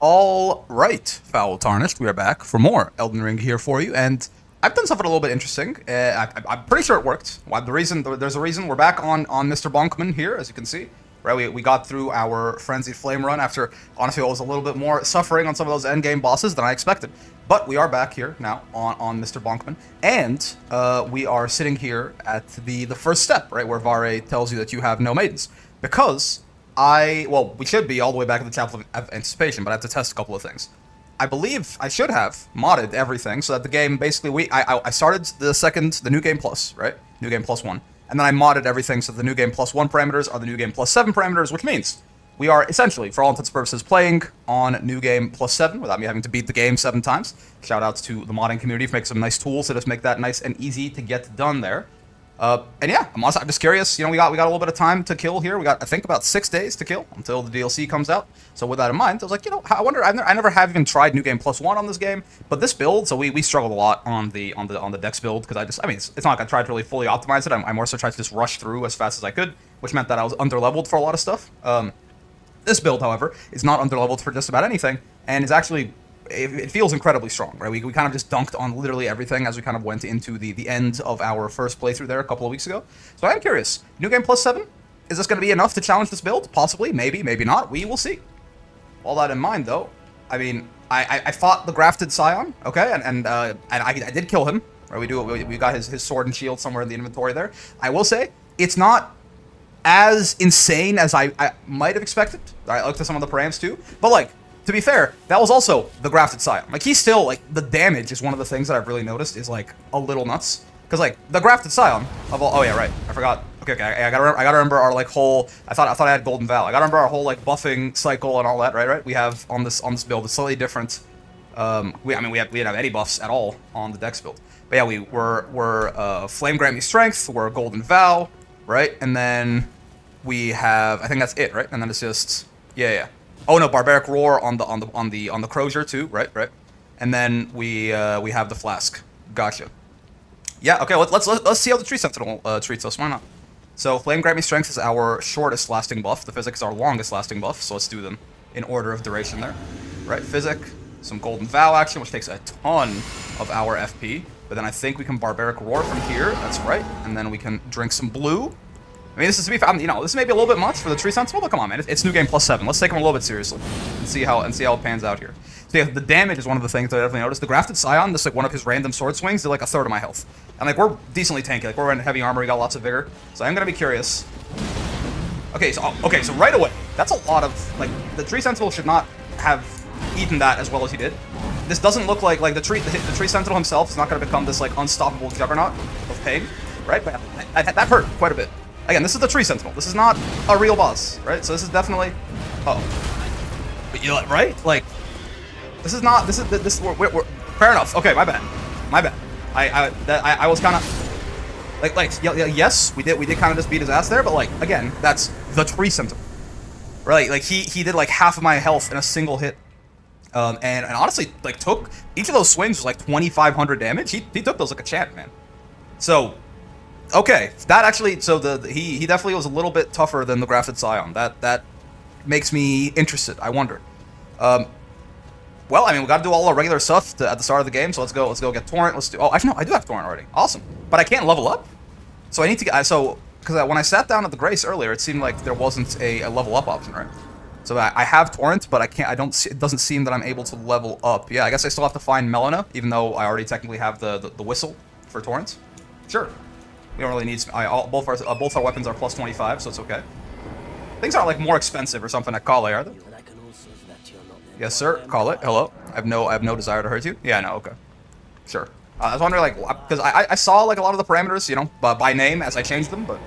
All right, Foul Tarnished, we are back for more Elden Ring here for you, and I've done something a little bit interesting. I'm pretty sure it worked. Well, there's a reason we're back on Mr. Bonkman here, as you can see. Right, we got through our Frenzied Flame run after, honestly, it was a little bit more suffering on some of those endgame bosses than I expected. But we are back here now on Mr. Bonkman, and we are sitting here at the first step, right, where Vare tells you that you have no maidens. Because well, we should be all the way back at the Chapel of Anticipation, but I have to test a couple of things. I believe I should have modded everything so that the game basically, I started the New Game Plus, right? New Game Plus 1. And then I modded everything so the New Game Plus 1 parameters are the New Game Plus 7 parameters, which means we are essentially, for all intents and purposes, playing on New Game Plus 7 without me having to beat the game 7 times. Shout outs to the modding community for making some nice tools to just make that nice and easy to get done there. And yeah, I'm just curious. You know, we got a little bit of time to kill here. We got, I think, about 6 days to kill until the DLC comes out. So with that in mind, I was like, you know, I wonder. I never have even tried New Game Plus 1 on this game, but this build. So we struggled a lot on the Dex build because I mean, it's not like I tried to really fully optimize it. I more so tried to just rush through as fast as I could, which meant that I was underleveled for a lot of stuff. This build, however, is not underleveled for just about anything, and is actually. It feels incredibly strong, right? We kind of just dunked on literally everything as we kind of went into the end of our first playthrough there a couple of weeks ago. So I am curious. New Game Plus 7? Is this going to be enough to challenge this build? Possibly, maybe, maybe not. We will see. All that in mind, though, I mean, I fought the Grafted Scion, okay? And I did kill him, right? We got his sword and shield somewhere in the inventory there. I will say, it's not as insane as I might have expected. I looked at some of the params, too. But, like, to be fair, that was also the Grafted Scion. Like, he's still, like, the damage is one of the things that I've really noticed is, like, a little nuts. Because, like, the Grafted Scion of all... Oh, yeah, right. I forgot. Okay, I gotta remember our, like, whole... I thought I had Golden Vow. I gotta remember our whole, like, buffing cycle and all that, right? We have on this build a slightly different... we didn't have any buffs at all on the Dex build. But, yeah, we're Flame Grant Me Strength, we're Golden Vow, right? And then we have... I think that's it, right? And then it's just... Yeah. Oh no, Barbaric Roar on the Crozier too, right? And then we have the Flask. Gotcha. Yeah, okay, let's see how the Tree Sentinel treats us. Why not? So Flame Grant Me Strength is our shortest lasting buff. The Physic is our longest lasting buff. So let's do them in order of duration there. Right, Physic, some Golden Vow action, which takes a ton of our FP. But then I think we can Barbaric Roar from here. That's right. And then we can drink some blue. I mean, this is to be, you know, this may be a little bit much for the Tree Sentinel, but come on, man, it's New Game Plus 7. Let's take him a little bit seriously and see how it pans out here. So yeah, the damage is one of the things that I definitely noticed. The Grafted Scion, just like one of his random sword swings, did like a third of my health, and like we're decently tanky. Like we're in heavy armor, we got lots of vigor, so I'm gonna be curious. Okay, so right away, that's a lot of like the Tree Sentinel should not have eaten that as well as he did. This doesn't look like the Tree Sentinel himself is not gonna become this like unstoppable juggernaut of pain, right? But that hurt quite a bit. Again, this is the Tree Sentinel. This is not a real boss, right? So this is definitely... Uh-oh. But you know, right? Like, this is not... This is... We're fair enough. Okay, my bad. My bad. I was kind of... Like, yes, we did kind of just beat his ass there, but, like, again, that's the Tree Sentinel. Right? Like, he did, like, half of my health in a single hit. And honestly, like, took... Each of those swings was, like, 2,500 damage. He took those like a champ, man. So... Okay, that actually, so he definitely was a little bit tougher than the Grafted Scion. That makes me interested. I wonder. Well, I mean, we got to do all our regular stuff at the start of the game. So let's go get Torrent. Let's do. Oh, actually, no, I do have Torrent already. Awesome, but I can't level up. So I need to get. Because when I sat down at the Grace earlier, it seemed like there wasn't a level up option, right? So I have Torrent, but I can't. It doesnn't seem that I'm able to level up. Yeah, I guess I still have to find Melina, even though I already technically have the whistle for Torrent. Sure. We don't really need... both our weapons are plus 25, so it's okay. Things aren't, like, more expensive or something at Kale, are they? Yes, sir. Call it. Hello. I have no desire to hurt you. Yeah, no, okay. Sure. I was wondering, like... Because I saw, like, a lot of the parameters, you know, by name as I changed them, but...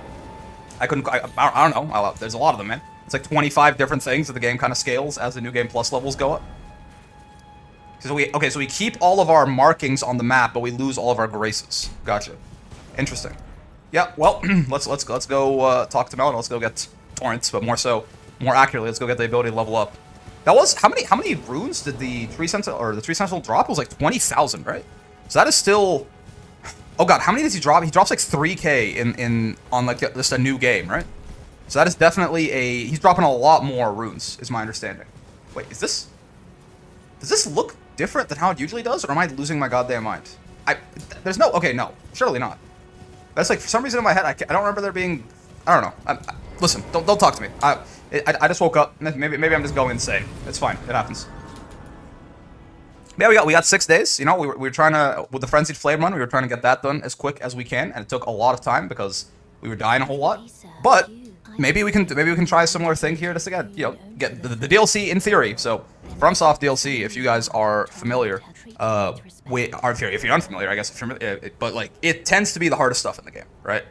I couldn't... I don't know. There's a lot of them, man. It's like 25 different things that the game kind of scales as the New Game Plus levels go up. So we keep all of our markings on the map, but we lose all of our graces. Gotcha. Interesting. Yeah, well, let's go talk to Melon. Let's go get Torrents, but more accurately, let's go get the ability to level up. That was how many runes did the Tree Sentinel drop? It was like 20,000, right? So that is still. Oh god, how many does he drop? He drops like 3K on like just a new game, right? So that is definitely he's dropping a lot more runes, is my understanding. Wait, is this? Does this look different than how it usually does, or am I losing my goddamn mind? There's no... Okay, no. Surely not. That's like, for some reason in my head, I don't remember there being... I don't know. Listen, don't talk to me. I just woke up. Maybe I'm just going insane. It's fine. It happens. Yeah, we got 6 days. You know, we were trying to... With the Frenzied Flame run, we were trying to get that done as quick as we can, and it took a lot of time because we were dying a whole lot. But... Maybe we can try a similar thing here just to get, you know, get the DLC in theory. So, FromSoft DLC, if you guys are familiar, if you're unfamiliar, I guess, if you're familiar, but like, it tends to be the hardest stuff in the game, right?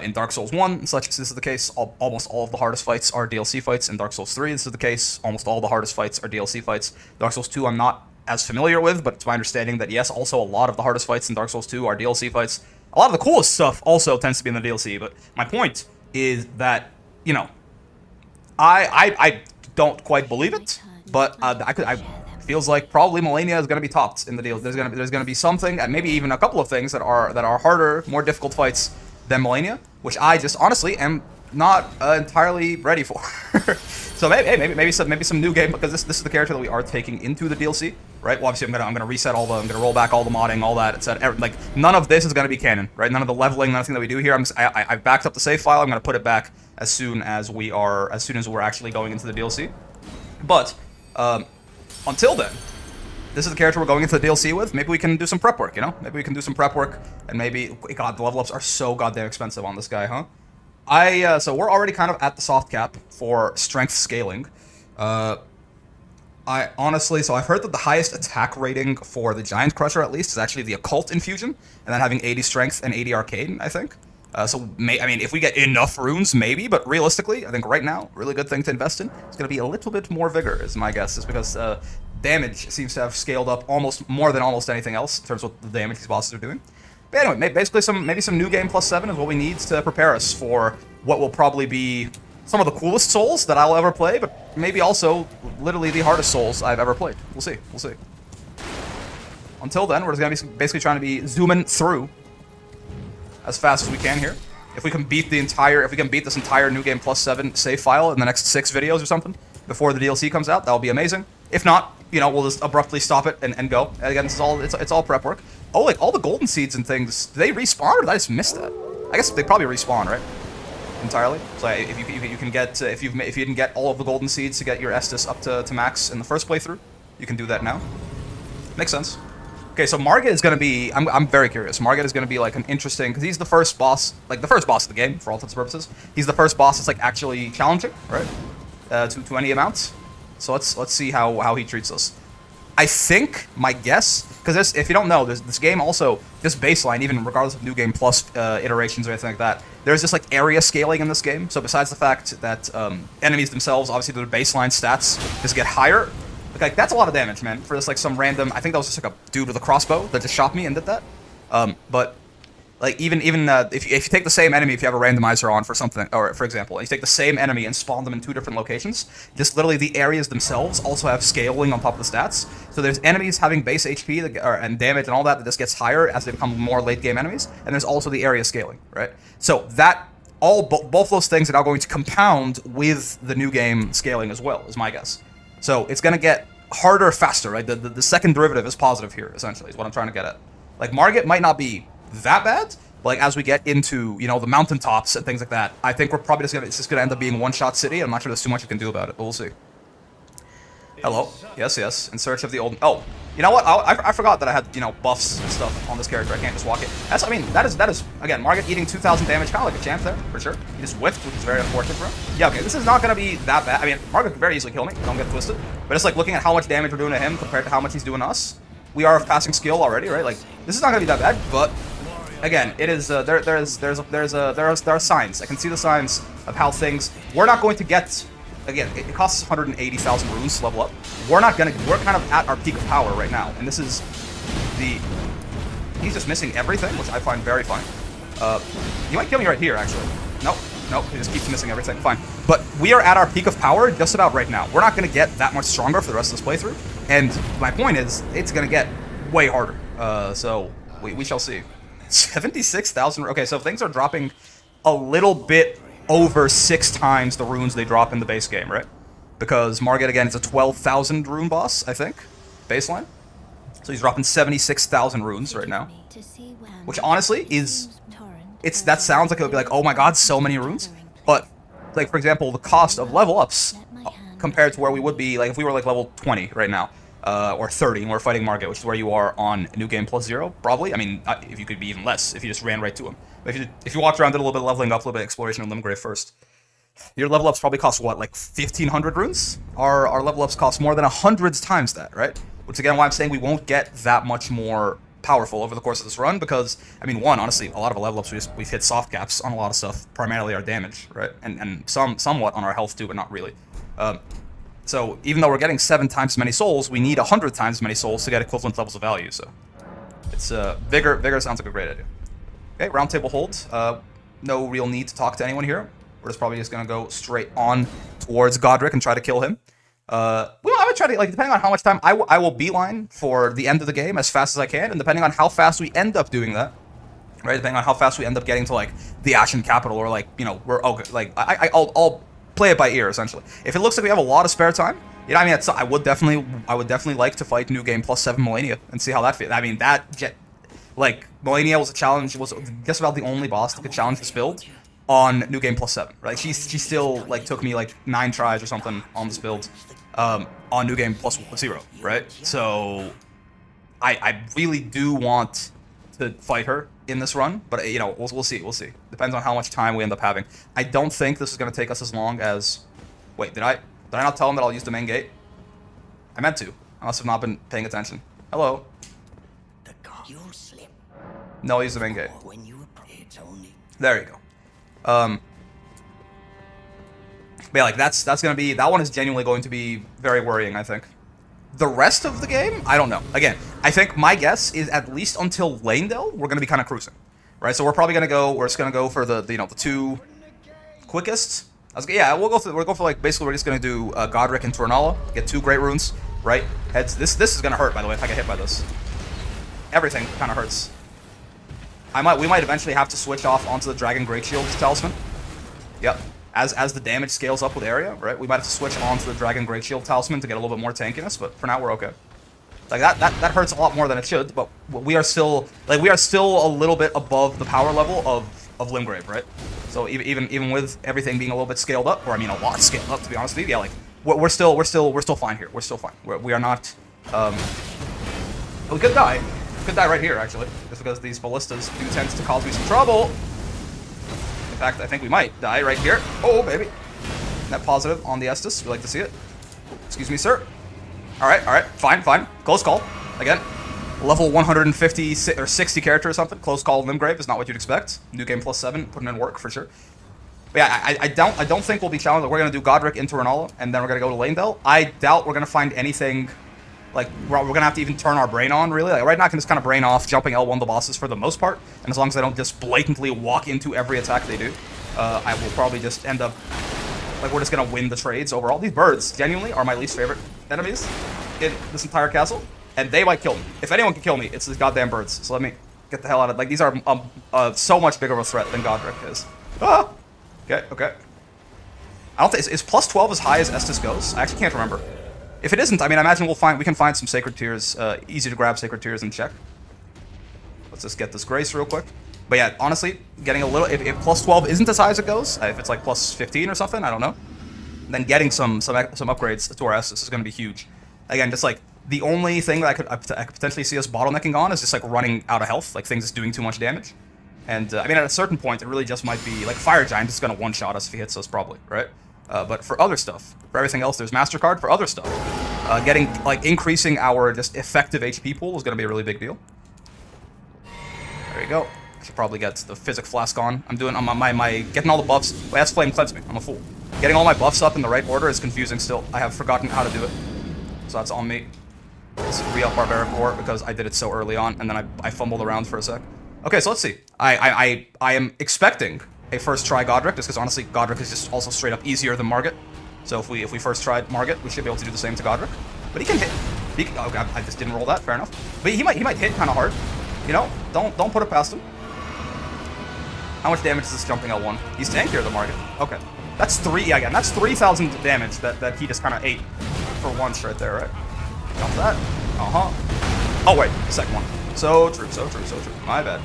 In Dark Souls 1 and such, this is the case. Almost all of the hardest fights are DLC fights. In Dark Souls 3, this is the case. Almost all the hardest fights are DLC fights. Dark Souls 2, I'm not as familiar with, but it's my understanding that, yes, also a lot of the hardest fights in Dark Souls 2 are DLC fights. A lot of the coolest stuff also tends to be in the DLC, but my point is that, you know, I don't quite believe it, but I feels like probably Malenia is going to be topped in the deal. There's gonna be something, and maybe even a couple of things that are harder, more difficult fights than Malenia, which I just honestly am not entirely ready for. So maybe some new game, because this is the character that we are taking into the DLC, right? Well, obviously I'm gonna reset I'm gonna roll back all the modding, all that, etc. Like, none of this is gonna be canon, right? None of the leveling, nothing that we do here. I've backed up the save file. I'm gonna put it back as soon as we're actually going into the DLC. But until then, this is the character we're going into the DLC with. Maybe we can do some prep work, you know? Maybe we can do some prep work, and maybe... God, the level ups are so goddamn expensive on this guy, huh? So we're already kind of at the soft cap for strength scaling. I honestly... So I've heard that the highest attack rating for the Giant Crusher, at least, is actually the Occult Infusion, and then having 80 Strength and 80 Arcane, I think. I mean, if we get enough runes, maybe, but realistically, I think right now, really good thing to invest in is going to be a little bit more Vigor, is my guess, is because damage seems to have scaled up more than almost anything else in terms of the damage these bosses are doing. But anyway, basically maybe some new game +7 is what we need to prepare us for what will probably be some of the coolest souls that I'll ever play, but maybe also literally the hardest souls I've ever played. We'll see. We'll see. Until then, we're just going to be basically trying to be zooming through as fast as we can here. If we can beat this entire new game +7 save file in the next 6 videos or something before the DLC comes out, that'll be amazing. If not, you know, we'll just abruptly stop it and go. And again, it's all prep work. Oh, like all the golden seeds and things, do they respawn, or did I just miss that? I guess they probably respawn, right? Entirely. So if you can get if you didn't get all of the golden seeds to get your Estus up to max in the first playthrough, you can do that now. Makes sense. Okay, so Margit is going to be... I'm very curious. Margit is going to be, like, an interesting... Because he's the first boss... Like, the first boss of the game, for all intents and purposes. He's the first boss that's, like, actually challenging, right? To any amount. So let's see how he treats us. I think, my guess... Because if you don't know, this game also... This baseline, even regardless of New Game Plus iterations or anything like that, there's just, like, area scaling in this game. So besides the fact that enemies themselves, obviously, their baseline stats just get higher... Like, that's a lot of damage, man, for just, like, some random... I think that was just, like, a dude with a crossbow that just shot me and did that. But, like, even if you take the same enemy, if you have a randomizer on for something, or, for example, you take the same enemy and spawn them in 2 different locations, just literally the areas themselves also have scaling on top of the stats. So there's enemies having base HP and damage and all that just gets higher as they become more late-game enemies, and there's also the area scaling, right? So that... Both those things are now going to compound with the new game scaling as well, is my guess. So it's going to get harder faster, right? The second derivative is positive here, essentially, is what I'm trying to get at. Like, Margit might not be that bad, but like, as we get into, you know, the mountaintops and things like that, I think we're probably just going to end up being one-shot city. I'm not sure there's too much you can do about it, but we'll see. Hello. Yes, yes. In search of the old... Oh, you know what? I forgot that I had, you know, buffs and stuff on this character. I can't just walk it. I mean, that is again, Margit eating 2,000 damage, kind of like a champ there, for sure. He just whiffed, which is very unfortunate for him. Yeah, okay, this is not going to be that bad. I mean, Margit could very easily kill me. Don't get twisted. But it's like looking at how much damage we're doing to him compared to how much he's doing to us. We are of passing skill already, right? Like, this is not going to be that bad, but... Again, it is, there are signs. I can see the signs of how things... We're not going to get... Again, it costs 180,000 runes to level up. We're kind of at our peak of power right now, and this is the... He's just missing everything, which I find very funny. He might kill me right here, actually. Nope, nope, he just keeps missing everything, fine. But we are at our peak of power just about right now. We're not going to get that much stronger for the rest of this playthrough, and my point is, it's going to get way harder. So, we shall see. 76,000... Okay, so things are dropping a little bit over 6 times the runes they drop in the base game, right? Because Margit, again, is a 12,000 rune boss, I think. baseline. So he's dropping 76,000 runes right now. Which honestly is... that sounds like it would be like, oh my god, so many runes. But, like, for example, the cost of level ups compared to where we would be, like, if we were, like, level 20 right now, or 30, and we're fighting Margit, which is where you are on New Game Plus 0, probably. I mean, if you could be even less, if you just ran right to him. But if you walked around, did a little bit of leveling up, a little bit of exploration in Limgrave first, your level ups probably cost, what, like 1,500 runes? Our level ups cost more than 100 times that, right? Which, again, why I'm saying we won't get that much more powerful over the course of this run, because, I mean, one, honestly, a lot of our level ups, we've hit soft caps on a lot of stuff, primarily our damage, right? And somewhat on our health, too, but not really. So, even though we're getting 7 times as many souls, we need 100 times as many souls to get equivalent levels of value, so... It's, Vigor sounds like a great idea. Okay, round table hold. No real need to talk to anyone here. We're just probably just gonna go straight on towards Godric and try to kill him. Well, I would try to, like, depending on how much time, I will beeline for the end of the game as fast as I can, and depending on how fast we end up doing that, right, depending on how fast we end up getting to, like, the Ashen Capital, or, like, you know, we're, okay, like, I'll play it by ear, essentially. If it looks like we have a lot of spare time, you know, I mean, I would definitely like to fight New Game Plus 7 Melania and see how that feels. I mean, like, Melania was a challenge, was just about the only boss that could challenge this build on New Game Plus 7, right? She still, like, took me, like, 9 tries or something on this build. On New Game Plus 0, right? So, I really do want to fight her in this run, but, you know, we'll see. Depends on how much time we end up having. I don't think this is going to take us as long as... Wait, did I not tell him that I'll use the main gate? I meant to. I must have not been paying attention. Hello? No, I'll use the main gate. There you go. But yeah, like, that's gonna be... That one is genuinely going to be very worrying, I think. The rest of the game, I don't know. Again, I think my guess is at least until Lanedale, we're gonna be kind of cruising, right? So we're probably gonna go... We're just gonna go for the you know, the 2 quickest. Yeah, we'll go for like, basically we're just gonna do Godric and Tornala, get 2 great runes, right? Heads. This is gonna hurt, by the way, if I get hit by this. Everything kind of hurts. We might eventually have to switch off onto the Dragon Great Shield Talisman. Yep. As the damage scales up with area, right? We might have to switch onto the Dragon Great Shield Talisman to get a little bit more tankiness, but for now we're okay. Like, that hurts a lot more than it should, but we are still a little bit above the power level of Limgrave, right? So even with everything being a little bit scaled up, or I mean a lot scaled up, to be honest with you, yeah, like we're still fine here. We're still fine. We are not. We could die. We could die right here, actually, just because these ballistas do tend to cause me some trouble. In fact, I think we might die right here. Oh, baby. Net positive on the Estus. We like to see it. Excuse me, sir. All right. Fine. Close call. Again, level 150 or 60 character or something. Close call Limgrave is not what you'd expect. New Game Plus 7, putting in work for sure. But yeah, I don't think we'll be challenged. We're going to do Godric into Renala, and then we're going to go to Lanedale. I doubt we're going to find anything... Like, we're going to have to even turn our brain on, really. Like, right now I can just kind of brain off jumping L1 the bosses for the most part. And as long as I don't just blatantly walk into every attack they do, I will probably just end up... Like, we're just going to win the trades overall. These birds, genuinely, are my least favorite enemies in this entire castle. And they might kill me. If anyone can kill me, it's these goddamn birds. So let me get the hell out of... Like, these are so much bigger of a threat than Godric is. Ah! Okay. I don't think... Is plus 12 as high as Estus goes? I actually can't remember. If it isn't, I mean, I imagine we can find some Sacred Tears, easy to grab Sacred Tears and check. Let's just get this Grace real quick. But yeah, honestly, getting a little... If plus 12 isn't as high as it goes, if it's like plus 15 or something, I don't know, then getting some upgrades to our Estus is going to be huge. Again, just like, the only thing that I could potentially see us bottlenecking on is just like running out of health, like things just doing too much damage. And, I mean, at a certain point, it really just might be... Like, Fire Giant is going to one-shot us if he hits us, probably, right? But for other stuff, for everything else, there's MasterCard. For other stuff, increasing our just effective HP pool is going to be a really big deal. There you go. I should probably get the Physic Flask on. I'm doing getting all the buffs. Wait, that's Flame Cleanse me. I'm a fool. Getting all my buffs up in the right order is confusing still. I have forgotten how to do it, so that's on me. Let's re-up Barbaric War because I did it so early on, and then I fumbled around for a sec. Okay, so let's see. I am expecting a first try Godric, just because honestly Godric is just also straight up easier than Margit. So if we first tried Margit, we should be able to do the same to Godric. But he can hit. Okay, I just didn't roll that. Fair enough. But he might hit kind of hard. You know, don't put it past him. How much damage is this jumping L1? He's tankier than Margit. Okay, that's 3. Yeah, that's 3,000 damage that he just kind of ate for once right there, right? Jump that. Oh wait, the second one. So true, so true, so true. My bad.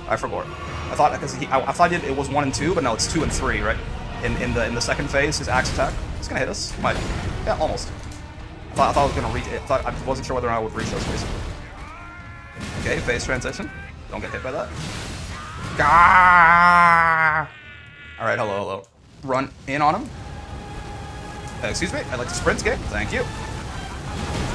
I forgot. I thought because I thought it was 1 and 2, but no, it's 2 and 3, right? In the second phase, his axe attack. It's gonna hit us. Might. Yeah, almost. I thought I was gonna reach it. I wasn't sure whether or not I would reach those basically. Okay, phase transition. Don't get hit by that. Gah! All right, hello. Run in on him. Excuse me, I'd like to sprint game. Thank you.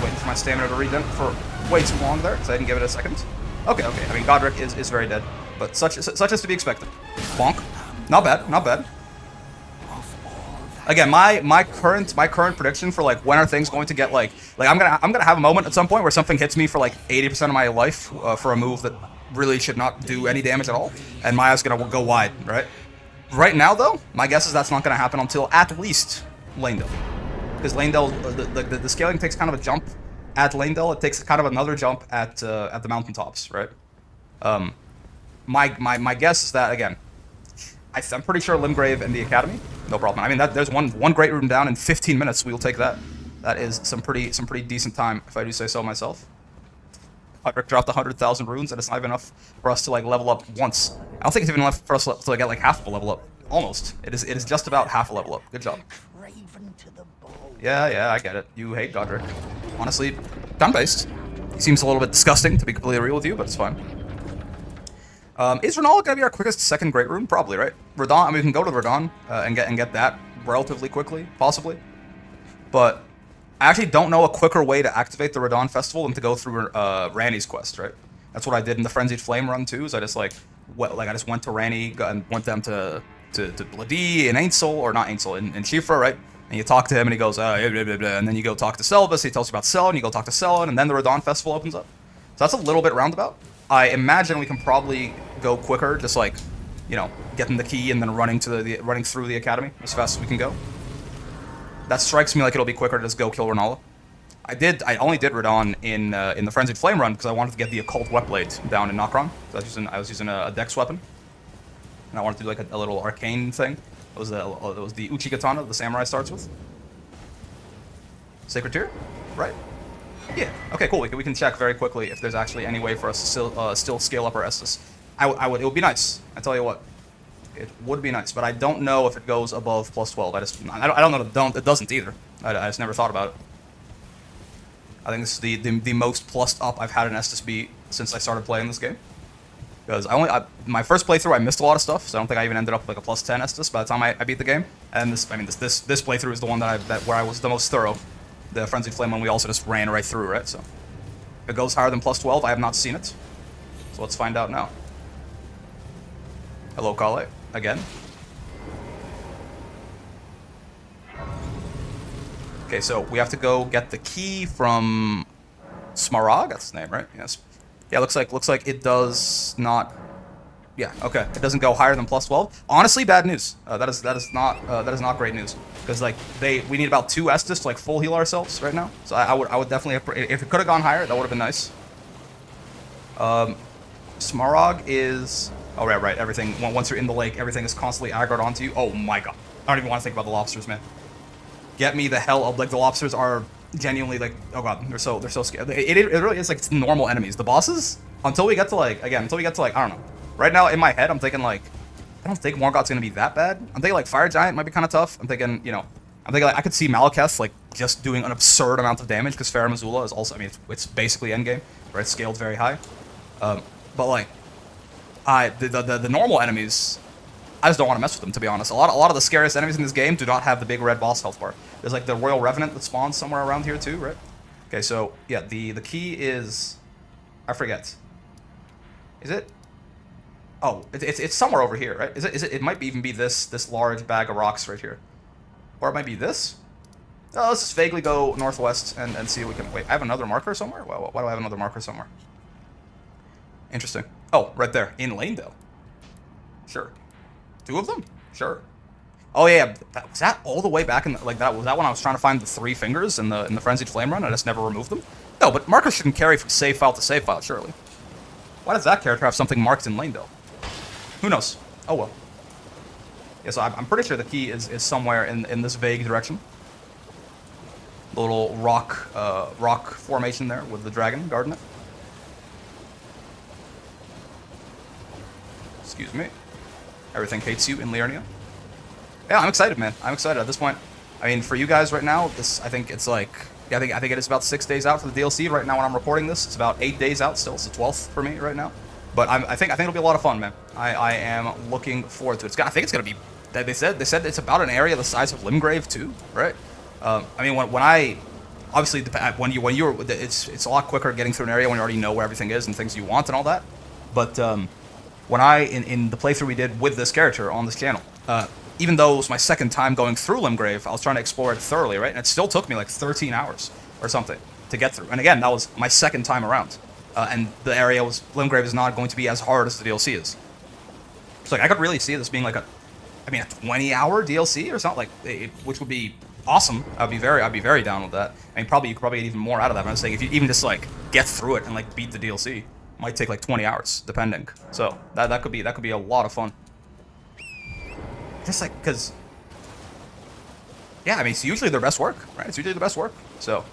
Waiting for my stamina to regen for way too long there, because I didn't give it a second. Okay. I mean, Godric is very dead, but such is to be expected. Bonk. Not bad. Again, my current prediction for like when are things going to get like I'm gonna have a moment at some point where something hits me for like 80% of my life for a move that really should not do any damage at all, and Maya's gonna go wide, right? Right now though, my guess is that's not gonna happen until at least Lanedale, because Lanedale the scaling takes kind of a jump at Lanedale. It takes kind of another jump at the mountaintops, right? My guess is that again, I'm pretty sure Limgrave and the Academy, no problem. I mean, there's one great rune down in 15 minutes. We will take that. That is some pretty decent time, if I do say so myself. Rick dropped 100,000 runes, and it's not even enough for us to like level up once. I don't think it's even enough for us to get like half of a level up. Almost. It is just about half a level up. Good job. Yeah, I get it. You hate Godric. Honestly, gun-based. He seems a little bit disgusting, to be completely real with you, but it's fine. Is Renala gonna be our quickest second Great Rune? Probably, right? Radon. I mean, we can go to Radon and get that relatively quickly, possibly. But I actually don't know a quicker way to activate the Radon Festival than to go through Ranni's quest, right? That's what I did in the Frenzied Flame run too. Is I just I just went to Ranni and went them to Bladee in Ainsel, or not Ainsel, in Shifra, right? And you talk to him and he goes, blah, blah, blah. And then you go talk to Selbus, he tells you about Sel, and you go talk to Selen, and then the Radon Festival opens up. So that's a little bit roundabout. I imagine we can probably go quicker, just like, you know, getting the key and then running through the academy as fast as we can go. That strikes me like it'll be quicker to just go kill Renala. I only did Radon in the Frenzied Flame run because I wanted to get the Occult Wetblade down in Nokron. So I was using a dex weapon, and I wanted to do like a little arcane thing. It was the Uchi Katana the samurai starts with. Sacred Tear, right? Yeah. Okay, cool. We can check very quickly if there's actually any way for us to still scale up our Estus. I would. It would be nice. I tell you what, it would be nice. But I don't know if it goes above +12. I don't know. It doesn't either. I just never thought about it. I think this is the most plussed up I've had an Estus be since I started playing this game. Because my first playthrough I missed a lot of stuff, so I don't think I even ended up with like a +10 Estus by the time I beat the game. And this playthrough is the one where I was the most thorough. The Frenzied Flame one we also just ran right through, right? So if it goes higher than +12, I have not seen it. So let's find out now. Hello, Kale, again. Okay, so we have to go get the key from Smaragd. That's his name, right? Yes. Yeah, looks like it does not. Yeah, okay. It doesn't go higher than +12. Honestly, bad news. That is not great news, because like we need about 2 Estus to like full heal ourselves right now. So I would definitely, if it could have gone higher, that would have been nice. Smaragd is, oh right. Everything once you're in the lake, everything is constantly aggroed onto you. Oh my god, I don't even want to think about the lobsters, man. Get me the hell up! Like the lobsters are genuinely like, oh god, they're so scared. It really is like normal enemies. The bosses, until we get to like I don't know. Right now, in my head, I'm thinking, like, I don't think Morgoth's going to be that bad. I'm thinking, like, Fire Giant might be kind of tough. I'm thinking, like, I could see Malekith, like, just doing an absurd amount of damage, because Farum Azula is also, I mean, it's basically endgame, right? It's scaled very high. But, like, the normal enemies, I just don't want to mess with them, to be honest. A lot of the scariest enemies in this game do not have the big red boss health bar. There's, like, the Royal Revenant that spawns somewhere around here, too, right? Okay, so, yeah, the key is, I forget. Is it? Oh, it's somewhere over here, right? Is it? It might even be this large bag of rocks right here, or it might be this. Oh, let's just vaguely go northwest and see if we can. Wait, I have another marker somewhere. Why do I have another marker somewhere? Interesting. Oh, right there in Lanedale. Sure. 2 of them. Sure. Oh yeah, was that all the way back in like that? Was that when I was trying to find the 3 fingers in the Frenzied Flame run? I just never removed them. No, but markers shouldn't carry from save file to save file, surely. Why does that character have something marked in Lanedale? Who knows? Oh well. Yeah, so I'm pretty sure the key is somewhere in this vague direction. The little rock formation there with the dragon guarding it. Excuse me. Everything hates you in Liurnia. Yeah, I'm excited, man. I'm excited at this point. I mean, for you guys right now, I think it's like, yeah, I think it is about 6 days out for the DLC. Right now, when I'm recording this, it's about 8 days out still. It's the 12th for me right now. But I think it'll be a lot of fun, man. I am looking forward to it. I think it's gonna be. They said it's about an area the size of Limgrave too, right? I mean, when I obviously it's a lot quicker getting through an area when you already know where everything is and things you want and all that. But when in the playthrough we did with this character on this channel, even though it was my second time going through Limgrave, I was trying to explore it thoroughly, right? And it still took me like 13 hours or something to get through. And again, that was my second time around. And the area Limgrave is not going to be as hard as the DLC is. So like, I could really see this being like a 20-hour DLC or something, like which would be awesome. I'd be very down with that. I mean, you could probably get even more out of that. But I'm saying if you even just like get through it and like beat the DLC, it might take like 20 hours depending. So that could be a lot of fun. Just like, because, yeah, I mean, it's usually their best work, right? It's usually the best work. So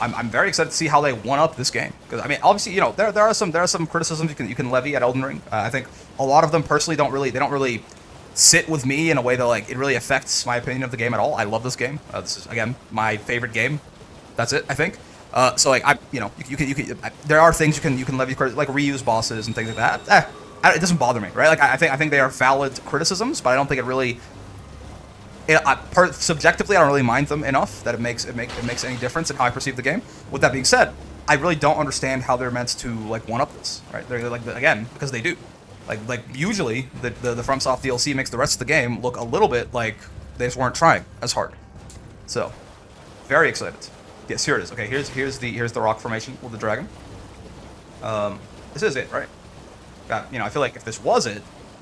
I'm very excited to see how they one-up this game. Because, I mean, obviously, you know, there are some criticisms you can levy at Elden Ring. I think a lot of them personally don't really sit with me in a way that, like, it really affects my opinion of the game at all. I love this game. This is, again, my favorite game. That's it, I think. So, like, there are things you can levy, like reuse bosses and things like that. It doesn't bother me, right? Like, I think they are valid criticisms, but I don't think it really. Subjectively, I don't really mind them enough that it makes any difference in how I perceive the game. With that being said, I really don't understand how they're meant to like one-up this, right? They're like, again, because they do. Like usually the FromSoft DLC makes the rest of the game look a little bit like they just weren't trying as hard. So, very excited. Yes, here it is. Okay, here's the rock formation with the dragon. This is it, right? You know, I feel like if this was it,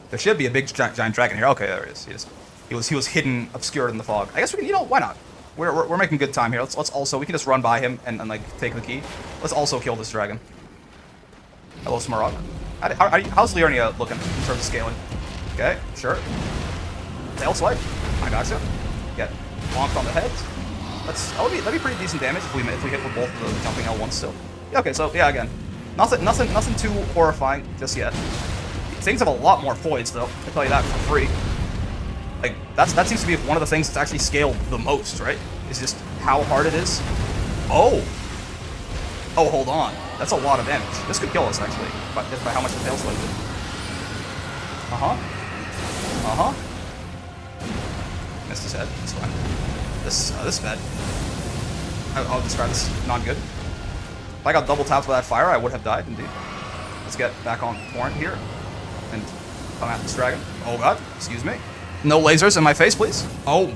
there should be a big giant dragon here. Okay, there he is. He was hidden, obscured in the fog. I guess we can, you know, why not? We're making good time here. Let's also, we can just run by him and like take the key. Let's also kill this dragon. Hello, Smaragd. How's Liurnia looking in terms of scaling? Okay, sure. Tail swipe. I gotcha. Get bonked on the head. That'd be pretty decent damage if we hit with both of the jumping L1 still. Yeah, okay, so yeah, again, nothing too horrifying just yet. Things have a lot more voids though. I tell you that for free. Like that seems to be one of the things that's actually scaled the most, right? Is just how hard it is. Oh, hold on. That's a lot of damage. This could kill us actually, just by how much the tail swipe did. Missed his head. That's fine. This bed. I'll describe this not good. If I got double tapped by that fire, I would have died indeed. Let's get back on Torrent here and come at this dragon. Oh god, excuse me. No lasers in my face, please. Oh,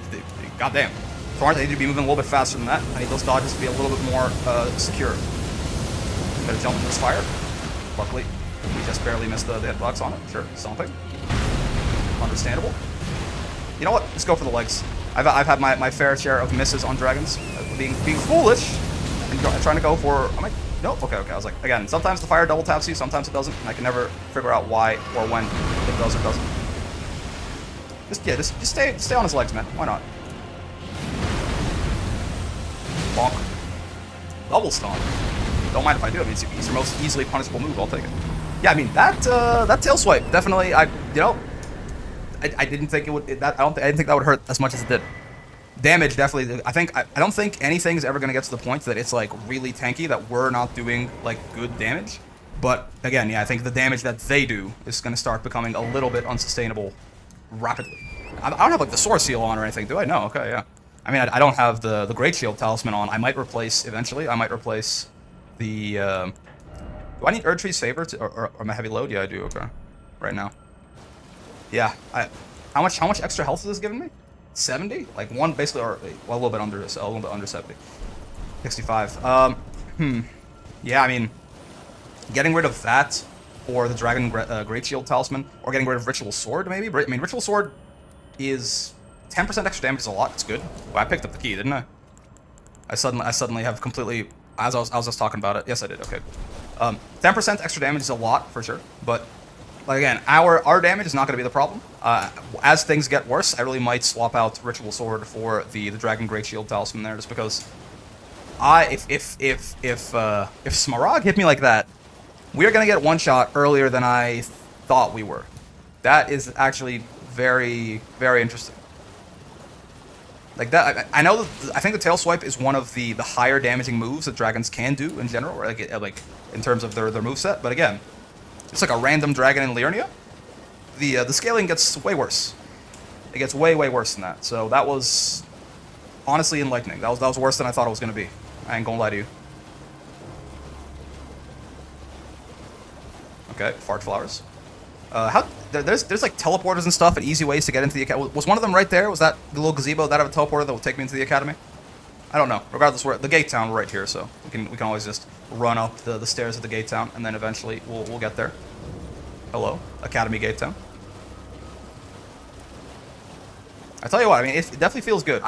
goddamn. Torrent, I need to be moving a little bit faster than that. I need those dodges to be a little bit more secure. Better jump in this fire. Luckily, we just barely missed the hitbox on it. Sure, something. Understandable. You know what? Let's go for the legs. I've had my fair share of misses on dragons, being foolish and trying to go for. Nope. Okay. I was like, again, sometimes the fire double taps you, sometimes it doesn't, and I can never figure out why or when it does or doesn't. Just stay on his legs, man. Why not? Bonk. Double stun. Don't mind if I do. I mean, it's your most easily punishable move. I'll take it. Yeah, I mean that tail swipe definitely. I didn't think it would. I didn't think that would hurt as much as it did. Damage definitely. I don't think anything's ever gonna get to the point that it's like really tanky that we're not doing like good damage. But again, yeah, I think the damage that they do is gonna start becoming a little bit unsustainable rapidly. I don't have like the sword seal on or anything, do I? No. Okay, yeah. I mean, I don't have the Great Shield Talisman on. I might replace eventually. I might replace the. Do I need Erdtree's Favor or my heavy load? Yeah, I do. Okay, right now. Yeah. How much extra health is this giving me? 70? Like one basically, or well, a little bit under 70. 65. Yeah, I mean, getting rid of that or the Dragon Great Shield Talisman, or getting rid of Ritual Sword maybe. I mean, Ritual Sword is 10% extra damage is a lot. It's good. Well, I picked up the key, didn't I? I suddenly have completely. As I was just talking about it. Yes, I did. Okay. 10% extra damage is a lot for sure, but like again, our damage is not going to be the problem. As things get worse, I really might swap out Ritual Sword for the Dragon Great Shield Talisman there, just because if Smaragd hit me like that, we are gonna get one shot earlier than I thought we were. That is actually very, very interesting. Like that, I know that I think the tail swipe is one of the higher damaging moves that dragons can do in general, or like in terms of their moveset. But again, it's like a random dragon in Liurnia. The scaling gets way worse. It gets way worse than that. So that was honestly enlightening. That was worse than I thought it was gonna be. I ain't gonna lie to you. Okay, fart flowers. There's like teleporters and stuff and easy ways to get into the academy. Was one of them right there? Was that the little gazebo that have a teleporter that will take me into the academy? I don't know. Regardless, we're at the gate town right here, so we can always just run up the stairs of the gate town, and then eventually we'll get there. Hello, Academy Gate Town. I tell you what, I mean, it definitely feels good.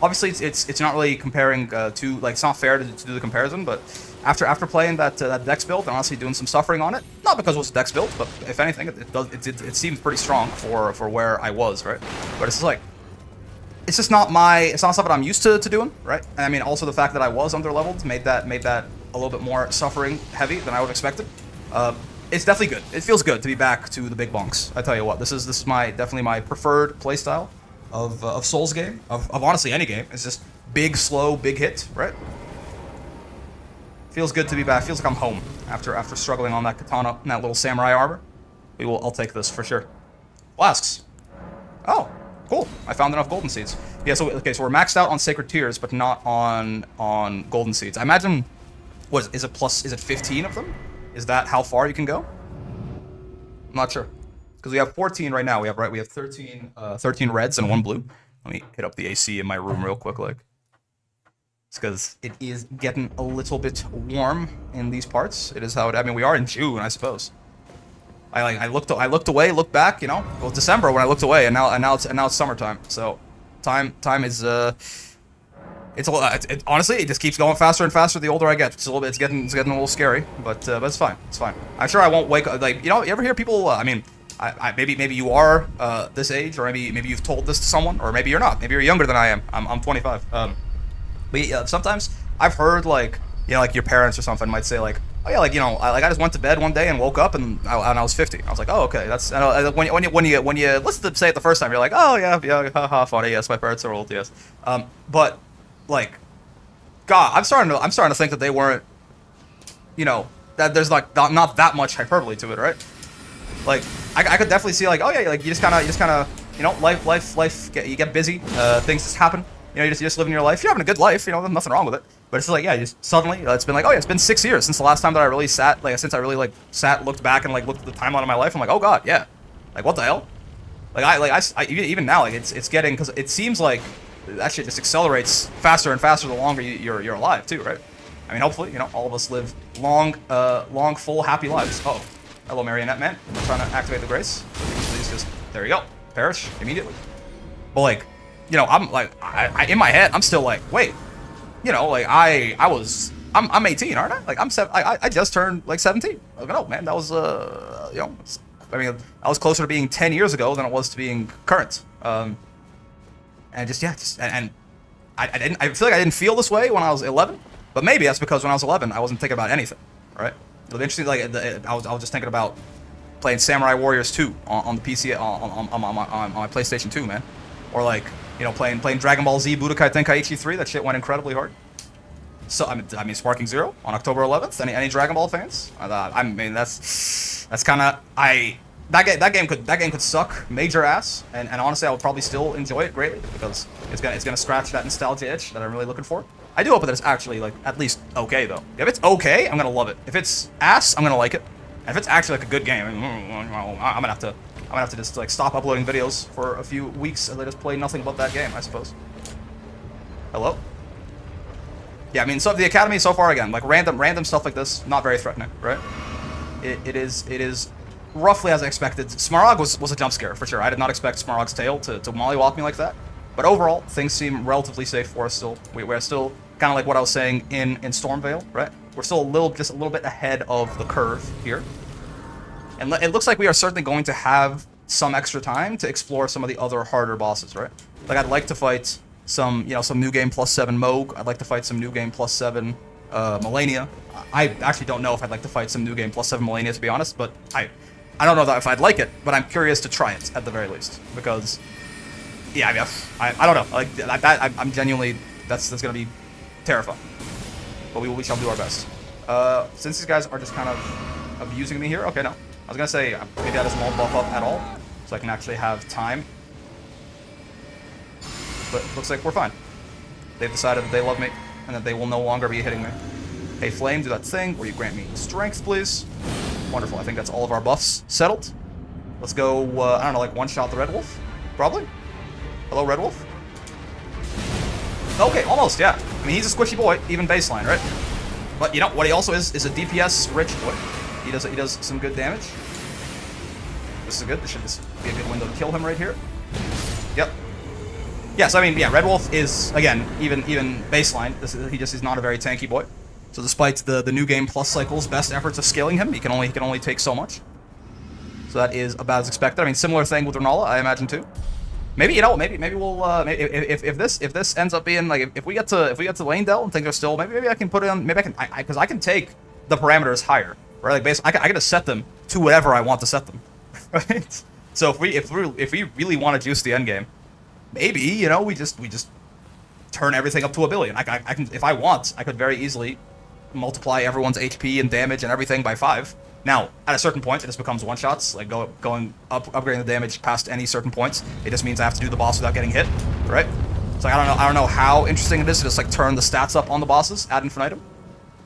Obviously it's not really comparing to, like, it's not fair to do the comparison, but after playing that dex build and honestly doing some suffering on it, not because it was a dex build, but if anything, it seems pretty strong for where I was, right? But it's just like, it's just not something I'm used to doing, right? And I mean, also the fact that I was underleveled made that a little bit more suffering heavy than I would have expected. It's definitely good. It feels good to be back to the big bonks. I tell you what, this is definitely my preferred playstyle of Souls game, of honestly any game. It's just big, slow, big hit, right? Feels good to be back. Feels like I'm home after struggling on that katana and that little samurai armor. I'll take this for sure. Flasks. Oh, cool. I found enough golden seeds. Yeah, so okay, so we're maxed out on sacred tears, but not on golden seeds. I imagine, is it 15 of them? Is that how far you can go? I'm not sure. Because we have 14 right now. We have 13 reds and 1 blue. Let me hit up the AC in my room real quick, like. It's because it is getting a little bit warm in these parts. It is how it. I mean, we are in June, I suppose. I looked away, looked back. You know, it was December when I looked away, and now it's summertime. So, time is honestly, it just keeps going faster and faster the older I get. It's getting a little scary, but it's fine. It's fine. I'm sure I won't wake up. Like, you know, you ever hear people? I mean, maybe you are this age, or maybe you've told this to someone, or maybe you're not. Maybe you're younger than I am. I'm 25. But sometimes I've heard, like, you know, like your parents or something might say, like, oh yeah, like, you know, I just went to bed one day and woke up and I was 50. I was like, oh, okay, that's, when you listen to say it the first time, you're like, oh yeah, haha, funny, yes, my parents are old, yes. But like, God, I'm starting to think that they weren't, you know, that there's like not that much hyperbole to it, right? Like, I could definitely see, like, oh yeah, like you just kind of, you know, life, you get busy, things just happen. You know, you're just living your life. You're having a good life. You know, there's nothing wrong with it. But it's just like, yeah, just suddenly, it's been like, oh yeah, it's been 6 years since the last time that I really sat, looked back and like looked at the timeline of my life. I'm like, oh god, yeah, like what the hell? Like I even now, like it's getting, because it seems like that shit just accelerates faster and faster the longer you're alive too, right? I mean, hopefully, you know, all of us live long, full, happy lives. Oh, hello, Marionette Man. I'm trying to activate the grace. Please just, there you go, perish immediately. But like, you know, I'm like, in my head, I'm still like, wait, you know, like I'm 18, aren't I? Like I just turned like 17. Like, no, man, that was you know, I mean, I was closer to being 10 years ago than it was to being current. And I feel like I didn't feel this way when I was 11, but maybe that's because when I was 11, I wasn't thinking about anything, right? It'll be interesting. Like I was just thinking about playing Samurai Warriors 2 on the PC on my PlayStation 2, man, or like, you know, playing Dragon Ball Z Budokai Tenkaichi 3. That shit went incredibly hard. So I mean, Sparking Zero on October 11th. Any Dragon Ball fans? I mean, that's kind of that game could suck major ass, and honestly, I would probably still enjoy it greatly because it's gonna scratch that nostalgia itch that I'm really looking for. I do hope that it's actually like at least okay though. If it's okay, I'm gonna love it. If it's ass, I'm gonna like it. And if it's actually like a good game, I'm gonna have to just like stop uploading videos for a few weeks and just play nothing but that game, I suppose. Hello? Yeah, I mean, so the Academy so far, again, like random stuff like this, not very threatening, right? It is roughly as I expected. Smaragd was a jump scare for sure. I did not expect Smaragd's tail to mollywop me like that. But overall, things seem relatively safe for us still. We're still kind of like what I was saying in Stormvale, right? We're still just a little bit ahead of the curve here. And it looks like we are certainly going to have some extra time to explore some of the other harder bosses, right? Like, I'd like to fight some, you know, some new game +7 Moog. I'd like to fight some new game +7 Melania. I actually don't know if I'd like to fight some new game +7 Melania, to be honest, but I don't know that if I'd like it, but I'm curious to try it at the very least, because yeah, I mean, I don't know, like that. I'm genuinely, that's gonna be terrifying, but we shall do our best. Since these guys are just kind of abusing me here, okay, no, I was gonna say maybe I just won't buff up at all, so I can actually have time. But looks like we're fine. They've decided that they love me and that they will no longer be hitting me. Hey, Flame, do that thing where you grant me strength, please. Wonderful. I think that's all of our buffs settled. Let's go, I don't know, like one-shot the Red Wolf? Probably? Hello, Red Wolf? Okay, almost, yeah. I mean, he's a squishy boy, even baseline, right? But you know, what he also is a DPS-rich boy. He does some good damage. This is good. This should just be a good window to kill him right here. Yep. Yeah, so I mean, yeah, Red Wolf is, again, even baseline, he just is not a very tanky boy. So despite the new game plus cycle's best efforts of scaling him, he can only take so much. So that is about as expected. I mean, similar thing with Renala, I imagine too. Maybe, you know, maybe we'll if this ends up being like, if we get to lane Dell and things are still, maybe I can put it on, maybe I can, because I can take the parameters higher, right? Like basically I can just set them to whatever I want to set them, right? So if we really want to juice the end game, maybe, you know, we just turn everything up to 1 billion. I can, if I want, I could very easily multiply everyone's HP and damage and everything by 5. Now, at a certain point, it just becomes one-shots, like upgrading the damage past any certain points. It just means I have to do the boss without getting hit, right? So I don't know how interesting it is to just like turn the stats up on the bosses ad infinitum.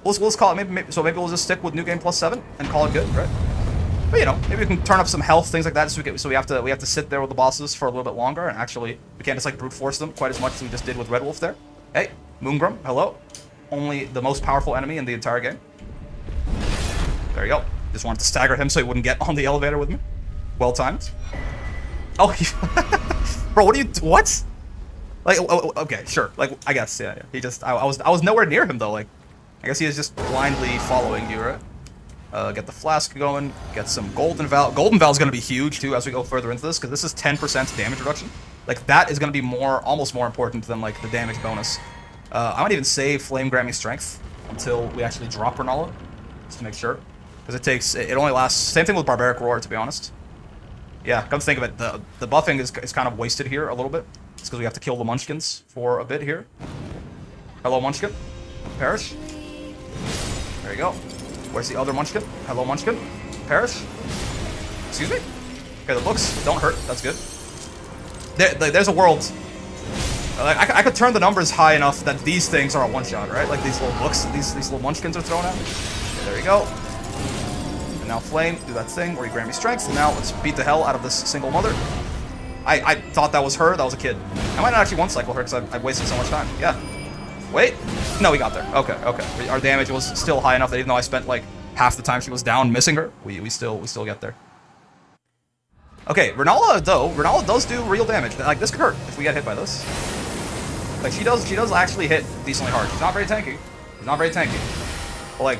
We'll just call it, maybe we'll just stick with new game +7 and call it good, right? But you know, maybe we can turn up some health, things like that, so we have to sit there with the bosses for a little bit longer, and actually we can't just like brute force them quite as much as we just did with Red Wolf there. Hey, Moongrum, hello. Only the most powerful enemy in the entire game. There you go. Just wanted to stagger him so he wouldn't get on the elevator with me. Well timed. Oh, bro, what? Like, okay, sure. Like, I guess, yeah. He just, I was nowhere near him though. Like, I guess he is just blindly following you, right? Get the flask going. Get some Golden Val. Golden Val is gonna be huge too as we go further into this, because this is 10% damage reduction. Like, that is gonna be almost more important than like the damage bonus. I might even save Flame Grant Me Strength until we actually drop Renala, just to make sure. Because it only lasts, same thing with Barbaric Roar, to be honest. Yeah, come to think of it, the buffing is kind of wasted here a little bit. It's because we have to kill the Munchkins for a bit here. Hello, Munchkin. Perish. There you go. Where's the other Munchkin? Hello, Munchkin. Perish. Excuse me? Okay, the books don't hurt, that's good. There's a world. Like, I could turn the numbers high enough that these things are a one-shot, right? Like these little books, these little Munchkins are thrown at me. Okay, there you go. Now Flame, do that thing where you grant me strength, and now let's beat the hell out of this single mother. I thought that was her, that was a kid. I might not actually one-cycle her, because I've wasted so much time. Yeah. Wait. No, we got there. Okay, okay. Our damage was still high enough that even though I spent, like, half the time she was down missing her, we still get there. Okay, Renala, though, Renala does do real damage. Like, this could hurt if we get hit by this. Like, she does actually hit decently hard. She's not very tanky. She's not very tanky. But, like,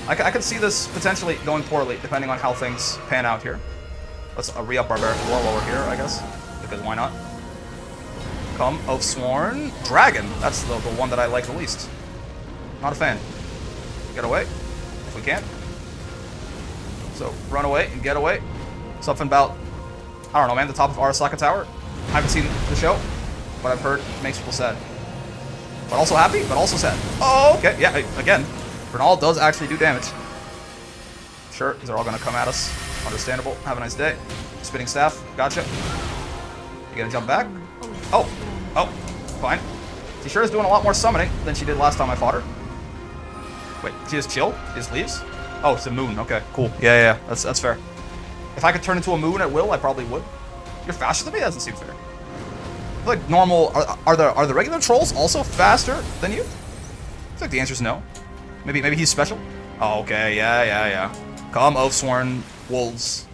I could see this potentially going poorly, depending on how things pan out here. Let's re-up Barbaric Roar while we're here, I guess. Because why not? Come, Oathsworn. Dragon. That's the one that I like the least. Not a fan. Get away, if we can. So, run away and get away. Something about, I don't know, man, the top of Arasaka Tower. I haven't seen the show, but I've heard it makes people sad. But also happy, but also sad. Oh, okay, yeah, again. Renala does actually do damage. Sure, they're all gonna come at us. Understandable. Have a nice day. Spinning staff. Gotcha. You gonna jump back? Oh. Oh. Fine. She sure is doing a lot more summoning than she did last time I fought her. Wait, she just chill? She just leaves? Oh, it's a moon. Okay, cool. Yeah. That's fair. If I could turn into a moon at will, I probably would. You're faster than me? That doesn't seem fair. I feel like normal... Are the regular trolls also faster than you? I feel like the answer is no. Maybe he's special? Oh, okay, yeah. Come, Oathsworn wolves.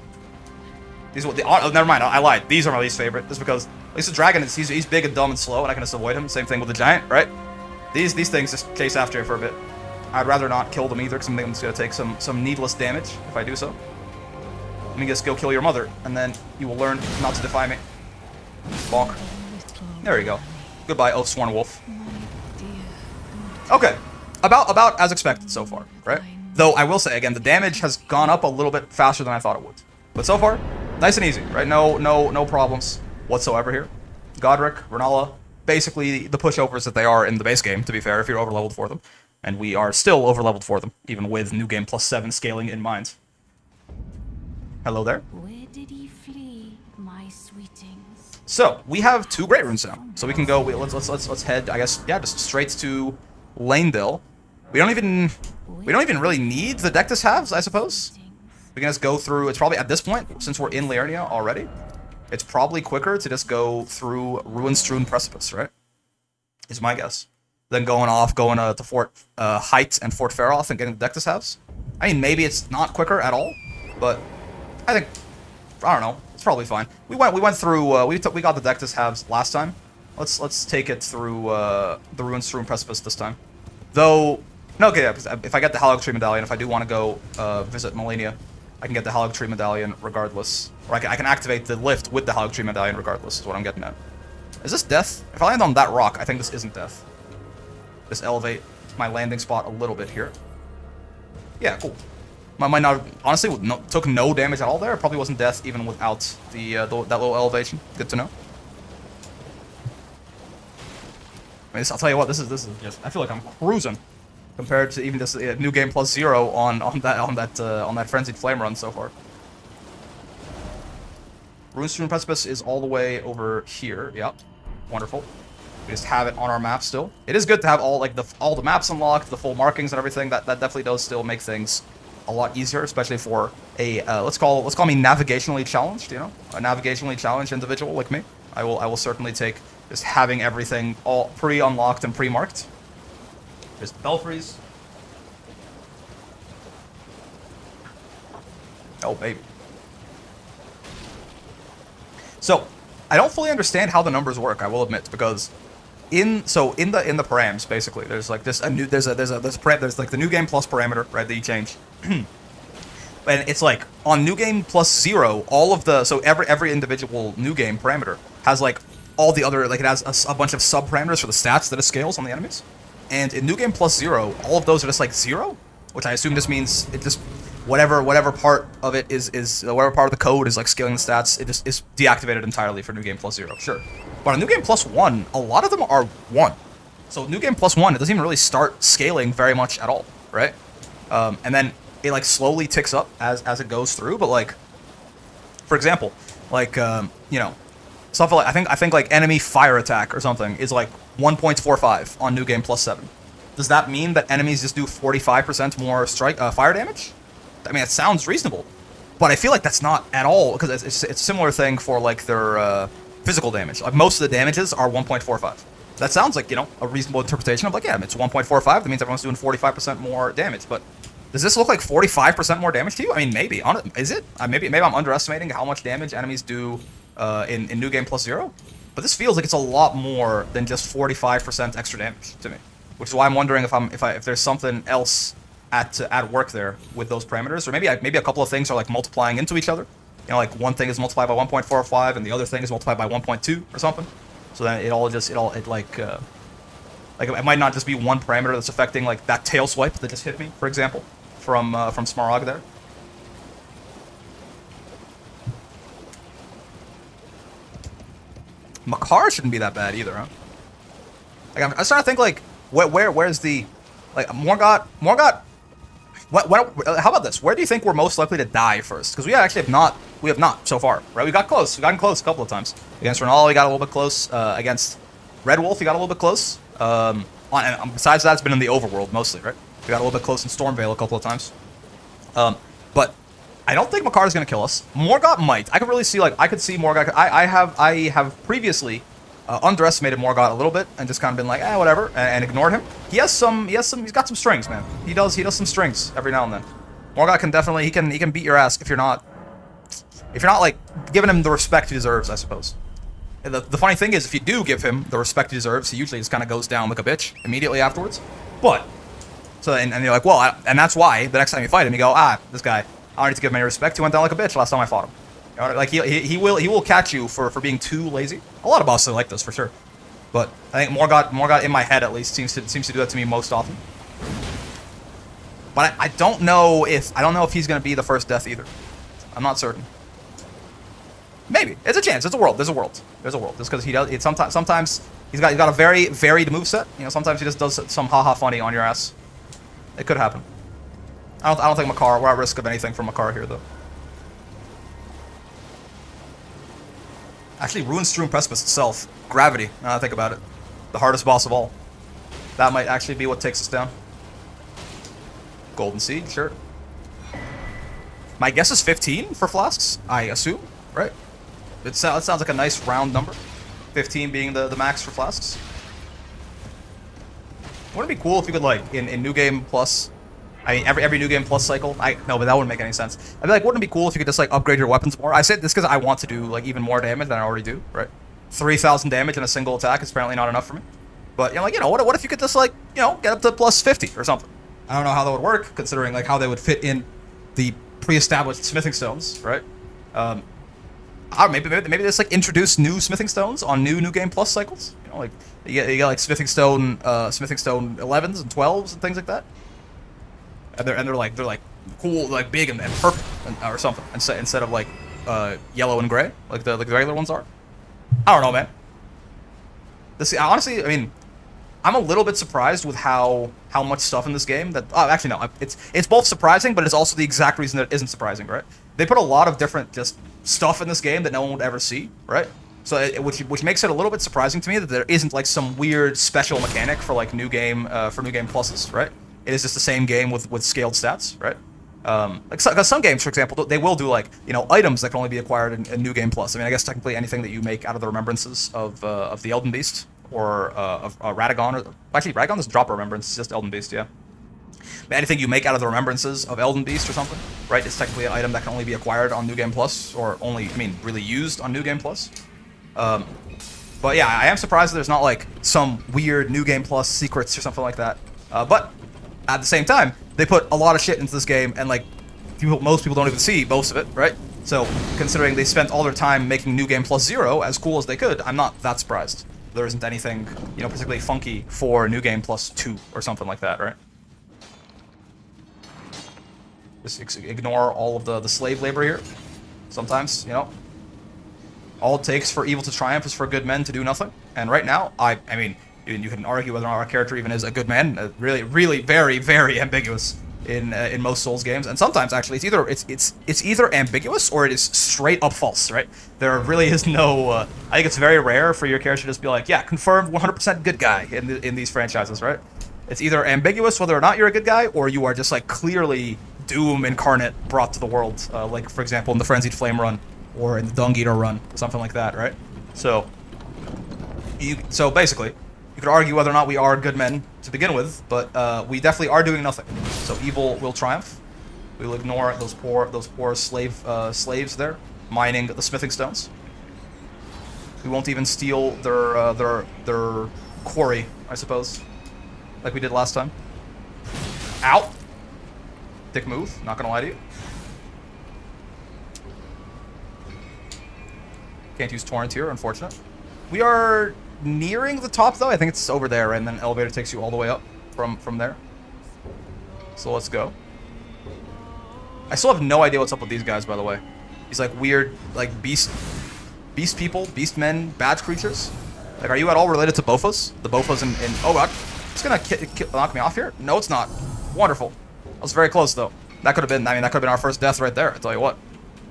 These oh, never mind, I lied. These are my least favorite. Just because at least the dragon he's big and dumb and slow, and I can just avoid him. Same thing with the giant, right? These things just chase after you for a bit. I'd rather not kill them either, because I'm just gonna take some needless damage if I do so. Let me just go kill your mother, and then you will learn not to defy me. Bonk. There you go. Goodbye, Oathsworn Wolf. Okay. About as expected so far, right? Though I will say, again, the damage has gone up a little bit faster than I thought it would. But so far, nice and easy, right? No problems whatsoever here. Godric, Renala, basically the pushovers that they are in the base game, to be fair, if you're overleveled for them. And we are still overleveled for them, even with New Game +7 scaling in mind. Hello there. Where did he flee, my sweetings? So we have 2 Great Runes now, so we can go. Let's head. I guess just straight to Lanedale. We don't even really need the Dectus halves, I suppose. We can just go through. It's probably at this point, since we're in Liurnia already, it's probably quicker to just go through Ruin-strewn Precipice, right? Is my guess. Then going to Fort Height and Fort Feroth and getting the Dectus halves. I mean, maybe it's not quicker at all, but I think, I don't know, it's probably fine. We went through we got the Dectus halves last time. Let's take it through the Ruin-strewn Precipice this time. Though, no, okay, yeah, if I get the Haligtree Medallion, if I do want to go visit Melania, I can get the Haligtree Medallion regardless. Or I can activate the lift with the Haligtree Medallion regardless, is what I'm getting at. Is this death? If I land on that rock, I think this isn't death. Just elevate my landing spot a little bit here. Yeah, cool. Might not, honestly, took no damage at all there. It probably wasn't death even without that little elevation. Good to know. I mean, I'll tell you what, this is just, I feel like I'm cruising compared to even just New Game +0 on that Frenzied Flame run so far. Ruin-strewn Precipice is all the way over here. Yep, wonderful. We just have it on our map still. It is good to have all the maps unlocked, the full markings and everything. That definitely does still make things a lot easier, especially for a let's call me navigationally challenged. You know, a navigationally challenged individual like me. I will certainly take just having everything all pre-unlocked and pre-marked. There's the belfries. Oh baby. So I don't fully understand how the numbers work, I will admit, because in the params basically there's like this there's like the New Game Plus parameter, right, that you change. And it's like on New Game +0, all of the every individual New Game parameter has like all the other, like it has a bunch of sub parameters for the stats that it scales on the enemies. And in New Game +0, all of those are just like 0, which I assume just means it just whatever part of it is whatever part of the code is like scaling the stats, it just is deactivated entirely for New Game +0. Sure. But on New Game +1, a lot of them are 1. So New Game +1, it doesn't even really start scaling very much at all, right? And then it like slowly ticks up as it goes through. But like, for example, like you know, something like I think like enemy fire attack or something is like 1.45 on New Game +7. Does that mean that enemies just do 45% more fire damage? I mean, it sounds reasonable, but I feel like that's not at all, because it's a similar thing for like their physical damage. Like most of the damages are 1.45. That sounds like, you know, a reasonable interpretation of like, yeah, it's 1.45. That means everyone's doing 45% more damage. But does this look like 45% more damage to you? I mean, maybe. Is it? Maybe I'm underestimating how much damage enemies do in New Game +0. But this feels like it's a lot more than just 45% extra damage to me, which is why I'm wondering if there's something else at work there with those parameters, or maybe a couple of things are like multiplying into each other. You know, like one thing is multiplied by 1.45 and the other thing is multiplied by 1.2 or something. So then it might not just be one parameter that's affecting like that tail swipe that just hit me, for example, from Smaragd there. Makar shouldn't be that bad either, huh? Like I'm starting to think like where's the like Morgott. How about this? Where do you think we're most likely to die first? Because we actually have not so far, right? We got close. We've gotten close a couple of times. Against Renala, we got a little bit close. Against Red Wolf, we got a little bit close. And besides that, it's been in the overworld mostly, right? We got a little bit close in Stormvale a couple of times. But I don't think Makar is going to kill us. Morgott might. I could really see, like, I could see Morgott. I have previously underestimated Morgott a little bit and just kind of been like, whatever, and ignored him. He's got some strings, man. He does some strings every now and then. Morgott can definitely, he can beat your ass if you're not like giving him the respect he deserves, I suppose. And the funny thing is, if you do give him the respect he deserves, he usually just kind of goes down like a bitch immediately afterwards. But and you're like, well, and that's why the next time you fight him, you go, this guy, I don't need to give him any respect. He went down like a bitch last time I fought him. You know, like he will catch you for being too lazy. A lot of bosses are like this for sure. But I think Morgott in my head at least seems to do that to me most often. But I don't know if he's gonna be the first death either. I'm not certain. Maybe it's a chance. It's a world. There's a world. Just because he does it sometimes he's got a very varied moveset. You know, sometimes he just does some haha funny on your ass. It could happen. I don't think Makar. We're at risk of anything from Makar here though. Actually, Ruined Strewn Precipice itself, Gravity. Now that I think about it, the hardest boss of all. That might actually be what takes us down. Golden Seed, sure. My guess is 15 for flasks, I assume, right? It sounds like a nice round number. 15 being the max for flasks. Wouldn't it be cool if you could, like, in New Game Plus, I mean, every New Game Plus cycle, no, but that wouldn't make any sense. I'd be like, wouldn't it be cool if you could just, like, upgrade your weapons more? I said this because I want to do, like, even more damage than I already do, right? 3,000 damage in a single attack is apparently not enough for me. But, you know, like, you know, what if you could just, like, you know, get up to plus 50 or something? I don't know how that would work, considering, like, how they would fit in the pre-established smithing stones, right? Maybe just, like, introduce new smithing stones on New Game Plus cycles. You know, like, you got like, smithing stone 11s and 12s and things like that. And they're like cool, like, big and purple or something, instead of, like, yellow and gray, like the regular ones are. I don't know, man. Honestly, I mean, I'm a little bit surprised with how much stuff in this game that... Oh, actually, no. It's both surprising, but it's also the exact reason that it isn't surprising, right? They put a lot of different just stuff in this game that no one would ever see, right? So, which makes it a little bit surprising to me that there isn't, like, some weird special mechanic for, like, New Game Pluses, right? It is just the same game with scaled stats, right? Because some games, for example, they will do, like, you know, items that can only be acquired in New Game Plus. I mean, I guess technically anything that you make out of the remembrances of the Elden Beast, or of Radagon, or actually Radagon doesn't drop a remembrance, it's just Elden Beast, yeah. But anything you make out of the remembrances of Elden Beast or something, right, is technically an item that can only be acquired on New Game Plus, or only, I mean, really used on New Game Plus. But yeah, I am surprised that there's not, like, some weird New Game Plus secrets or something like that. But at the same time, they put a lot of shit into this game, and, like, most people don't even see most of it, right? So, considering they spent all their time making New Game Plus 0 as cool as they could, I'm not that surprised there isn't anything, you know, particularly funky for New Game Plus 2 or something like that, right? Just ignore all of the slave labor here. Sometimes, you know, all it takes for evil to triumph is for good men to do nothing. And right now, I mean, you can argue whether or not our character even is a good man. Really, very, very ambiguous in most Souls games. And sometimes, actually, it's either ambiguous or it is straight up false, right? There really is no... I think it's very rare for your character to just be like, yeah, confirmed 100% good guy in these franchises, right? It's either ambiguous whether or not you're a good guy, or you are just, like, clearly Doom incarnate brought to the world. Like, for example, in the Frenzied Flame run, or in the Dung Eater run, something like that, right? So basically, you could argue whether or not we are good men to begin with, but we definitely are doing nothing. So evil will triumph. We will ignore those poor slaves there, mining the smithing stones. We won't even steal their quarry, I suppose, like we did last time. Ow! Dick move, not gonna lie to you. Can't use Torrent here, unfortunate. We are nearing the top, though. I think it's over there, and then elevator takes you all the way up from there. So let's go. I still have no idea what's up with these guys, by the way. These, like, weird, like, beast people, beast men, badge creatures. Like, are you at all related to Bofas? The Bofas in oh god, it's gonna knock me off here? No, it's not. Wonderful. That was very close, though. That could have been, I mean, that could have been our first death right there, I tell you what.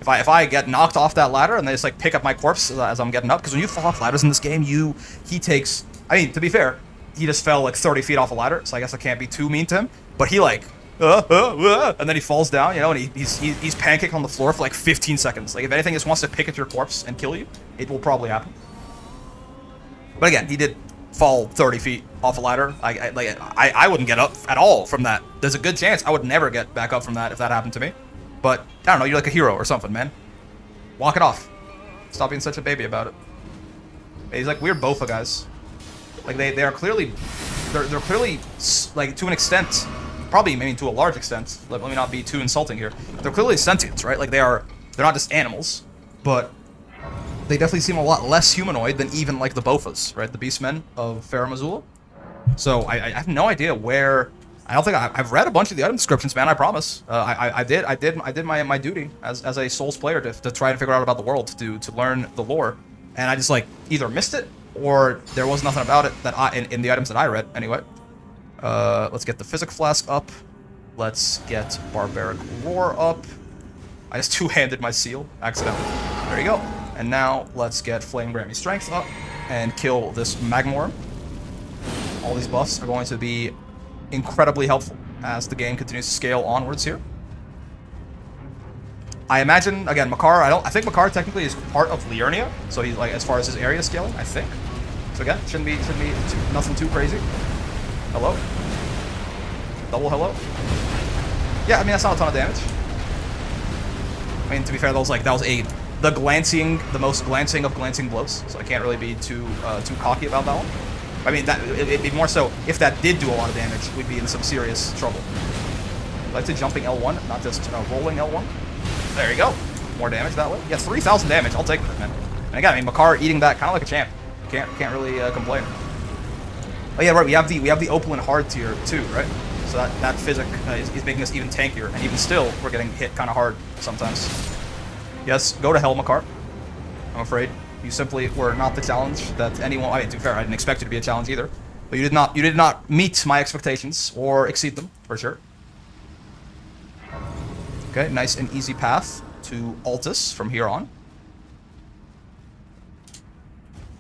If I get knocked off that ladder and they just, like, pick up my corpse as I'm getting up, because when you fall off ladders in this game, he takes, I mean, to be fair, he just fell, like, 30 feet off a ladder, so I guess I can't be too mean to him, but he, like, and then he falls down, you know, and he's pancaked on the floor for, like, 15 seconds. Like, if anything just wants to pick at your corpse and kill you, it will probably happen. But again, he did fall 30 feet off a ladder. I wouldn't get up at all from that. There's a good chance I would never get back up from that if that happened to me. But, I don't know, you're like a hero or something, man. Walk it off. Stop being such a baby about it. He's like weird Bofa guys. Like, they are clearly... They're clearly, like, to an extent... Probably, maybe to a large extent. Let me not be too insulting here. They're clearly sentient, right? Like, they're not just animals. But they definitely seem a lot less humanoid than even like the Bofas, right? The Beastmen of Farum Azula. So I have no idea where. I don't think I've read a bunch of the item descriptions, man. I promise. I did my duty as a Souls player to try and figure out about the world, to learn the lore, and I just like either missed it or there was nothing about it that in the items that I read anyway. Let's get the Physic Flask up. Let's get Barbaric Roar up. I just two-handed my seal accidentally. There you go. And now let's get Flame Grammy Strength up and kill this Magmorm. All these buffs are going to be incredibly helpful as the game continues to scale onwards here. I imagine, again, Makar, I think Makar technically is part of Liurnia, so he's like, as far as his area scaling, I think. So again, shouldn't be nothing too crazy. Hello? Double hello? Yeah, I mean, that's not a ton of damage. I mean, to be fair, that was the most glancing of glancing blows, so I can't really be too cocky about that one. I mean, it'd be more so if that did do a lot of damage, we'd be in some serious trouble. I like to jumping L1, not just rolling L1. There you go. More damage that way. Yeah, 3,000 damage. I'll take it, man. And again, I mean, Makar eating that kind of like a champ. Can't really complain. Oh yeah, right. We have the Opalin hard tier too, right? So that physic is making us even tankier, and even still, we're getting hit kind of hard sometimes. Yes, go to hell, Makar. I'm afraid. You simply were not the challenge that anyone. I mean, to be fair, I didn't expect you to be a challenge either. But you did not meet my expectations or exceed them for sure. Okay, nice and easy path to Altus from here on.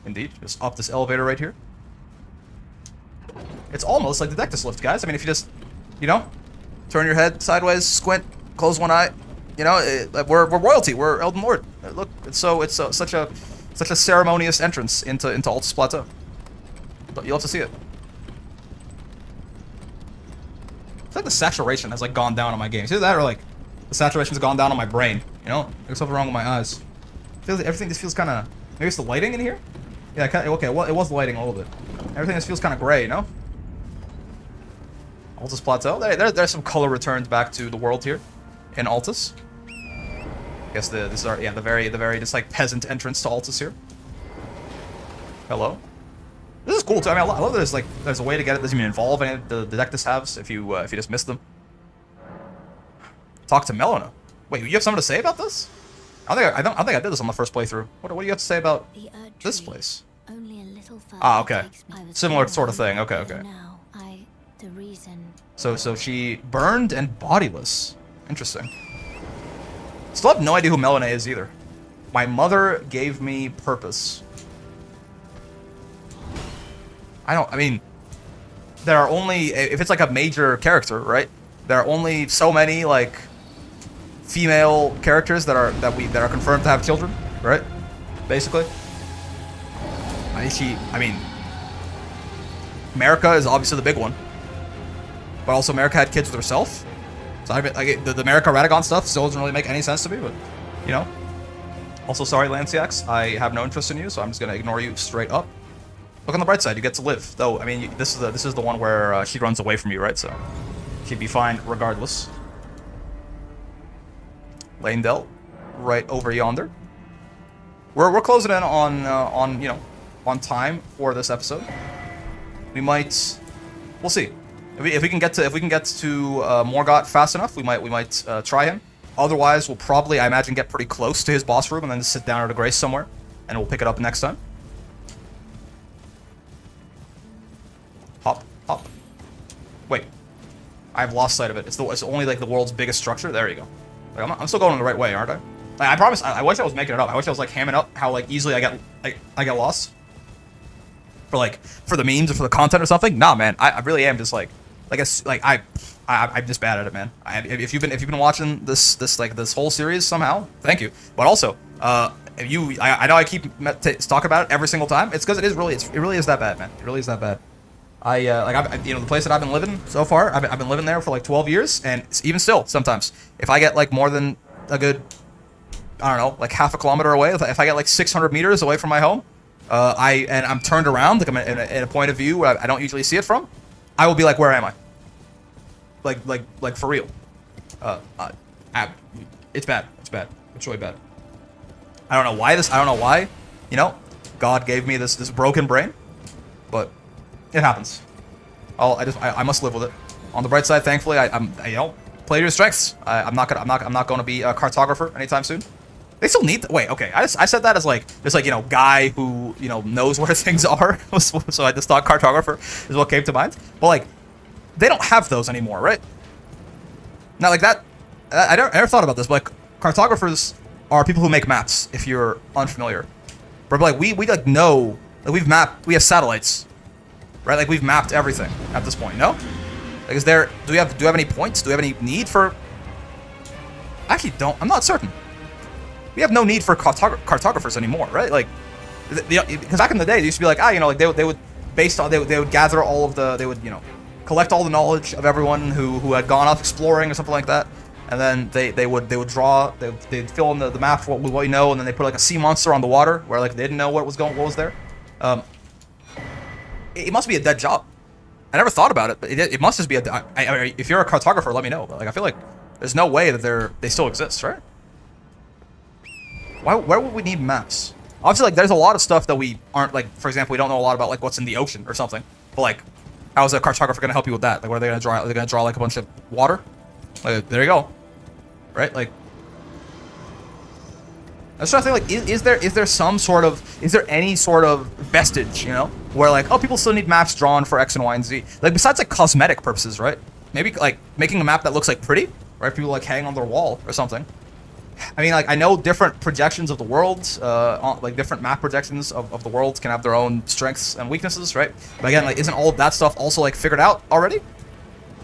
Indeed, just up this elevator right here. It's almost like the Dectus lift, guys. I mean, if you just, you know, turn your head sideways, squint, close one eye, you know, we're royalty. We're Elden Lord. Look, it's such a ceremonious entrance into Altus Plateau. But you'll have to see it. It's like the saturation has like gone down on my game. Either that or like the saturation's gone down on my brain. You know, there's something wrong with my eyes. Everything just feels kind of. Maybe it's the lighting in here. Yeah, okay. Well, it was lighting a little bit. Everything just feels kind of gray, you know. Altus Plateau. There's some color returns back to the world here in Altus. I guess this is our the very just like peasant entrance to Altus here. Hello. This is cool too. I mean, I love that there's a way to get it. Doesn't even involve any of the Dectus halves if you just miss them. Talk to Melina. Wait, you have something to say about this? I don't think I did this on the first playthrough. What do you have to say about this place? Only a little Ah, okay. Similar sort of thing. Okay. Now, the reason. So she burned and bodiless. Interesting. Still have no idea who Melina is either. My mother gave me purpose. I mean, there are only, if it's like a major character, right? There are only so many like female characters that are confirmed to have children, right? Basically. I mean, Marika is obviously the big one, but also Marika had kids with herself. So the Marika Radagon stuff still doesn't really make any sense to me, but you know. Also, sorry, Lanciax, I have no interest in you, so I'm just gonna ignore you straight up. Look on the bright side, you get to live. Though, I mean, this is the one where she runs away from you, right? So she'd be fine regardless. Leyndell, right over yonder. We're closing in on you know, on time for this episode. We'll see. If we can get to Morgott fast enough, we might try him. Otherwise, we'll probably, I imagine, get pretty close to his boss room and then just sit down at a grace somewhere, and we'll pick it up next time. Hop. Wait, I've lost sight of it. It's only like the world's biggest structure. There you go. Like, I'm still going the right way, aren't I? Like, I promise. I wish I was making it up. I wish I was like hamming up how like easily I get lost. For the memes or for the content or something. Nah, man. I really am just like I'm just bad at it, man. If you've been watching this whole series somehow, thank you. But also, I know I keep talking about it every single time. It's because it really is that bad, man. It really is that bad. You know, the place that I've been living so far, I've been living there for like 12 years, and even still, sometimes, if I get like more than a good, I don't know, like half a kilometer away, if I get like 600 meters away from my home, I'm turned around, like I'm in a point of view where I don't usually see it from, I will be like, where am I? Like for real. It's bad. It's really bad. I don't know why this. I don't know why. You know, God gave me this broken brain, but it happens. I must live with it. On the bright side, thankfully, I'm you know, play to your strengths. I'm not gonna be a cartographer anytime soon. They still need. Wait, okay. I said that as like this, like, you know, guy who, you know, knows where things are. So I just thought cartographer is what came to mind. But like, they don't have those anymore, right? Now, like that, I never thought about this, but like, cartographers are people who make maps. If you're unfamiliar, but like we like know, like we've mapped, we have satellites, right? Like we've mapped everything at this point. No, like is there? Do we have any points? Do we have any need for? I actually don't. I'm not certain. We have no need for cartographers anymore, right? Like, because back in the day, it used to be like, you know, like they would based on they would gather all of the, they would, you know, collect all the knowledge of everyone who had gone off exploring or something like that, and then they would draw, they'd fill in the map for what we know, and then they put like a sea monster on the water where like they didn't know what was there. It must be a dead job. I never thought about it, but it must just be if you're a cartographer, let me know. But like I feel like there's no way that they still exist, right? Where would we need maps? Obviously, like, there's a lot of stuff that we aren't, like, for example, we don't know a lot about, like, what's in the ocean or something. But, like, how is a cartographer going to help you with that? Like, what are they going to draw? Are they going to draw, like, a bunch of water? Like, there you go. Right? Like, I was trying to think, like, is there some sort of, is there any sort of vestige, you know? Where, like, oh, people still need maps drawn for X and Y and Z. Like, besides, like, cosmetic purposes, right? Maybe, like, making a map that looks, like, pretty, right? People, like, hang on their wall or something. I mean, like, I know different projections of the world, like different map projections of the world can have their own strengths and weaknesses, right? But again, like, isn't all of that stuff also like figured out already?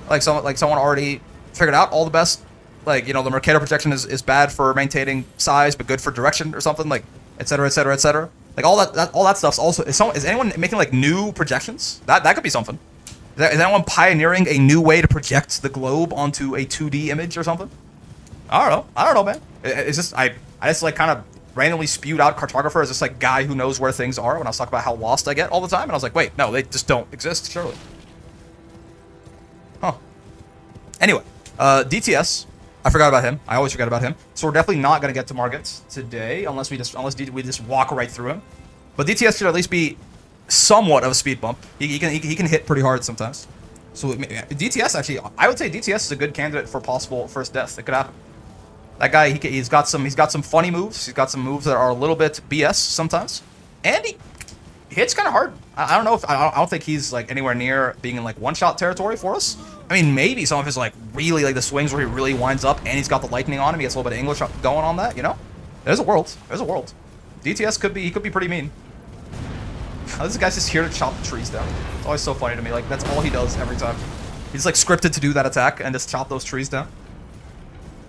Like someone already figured out all the best, like, you know, the Mercator projection is bad for maintaining size, but good for direction or something, like, et cetera, et cetera, et cetera. Like all that stuff's also, is anyone making like new projections? That could be something. Is anyone pioneering a new way to project the globe onto a 2D image or something? I don't know, man. It's just, I just, like, kind of randomly spewed out cartographer as this, like, guy who knows where things are when I was talking about how lost I get all the time. And I was like, wait, no, they just don't exist, surely. Huh. Anyway, DTS, I forgot about him. I always forget about him. So we're definitely not going to get to Margit today unless we just walk right through him. But DTS should at least be somewhat of a speed bump. He can hit pretty hard sometimes. So DTS, actually, I would say DTS is a good candidate for possible first death. It could happen. That guy, he's got some funny moves. He's got some moves that are a little bit BS sometimes, and he hits kind of hard. I don't know if I don't think he's like anywhere near being in like one-shot territory for us. I mean, maybe some of his like really like the swings where he really winds up and he's got the lightning on him. He gets a little bit of English going on that, you know. There's a world. There's a world. DTS could be pretty mean. This guy's just here to chop the trees down. It's always so funny to me. Like that's all he does every time. He's like scripted to do that attack and just chop those trees down.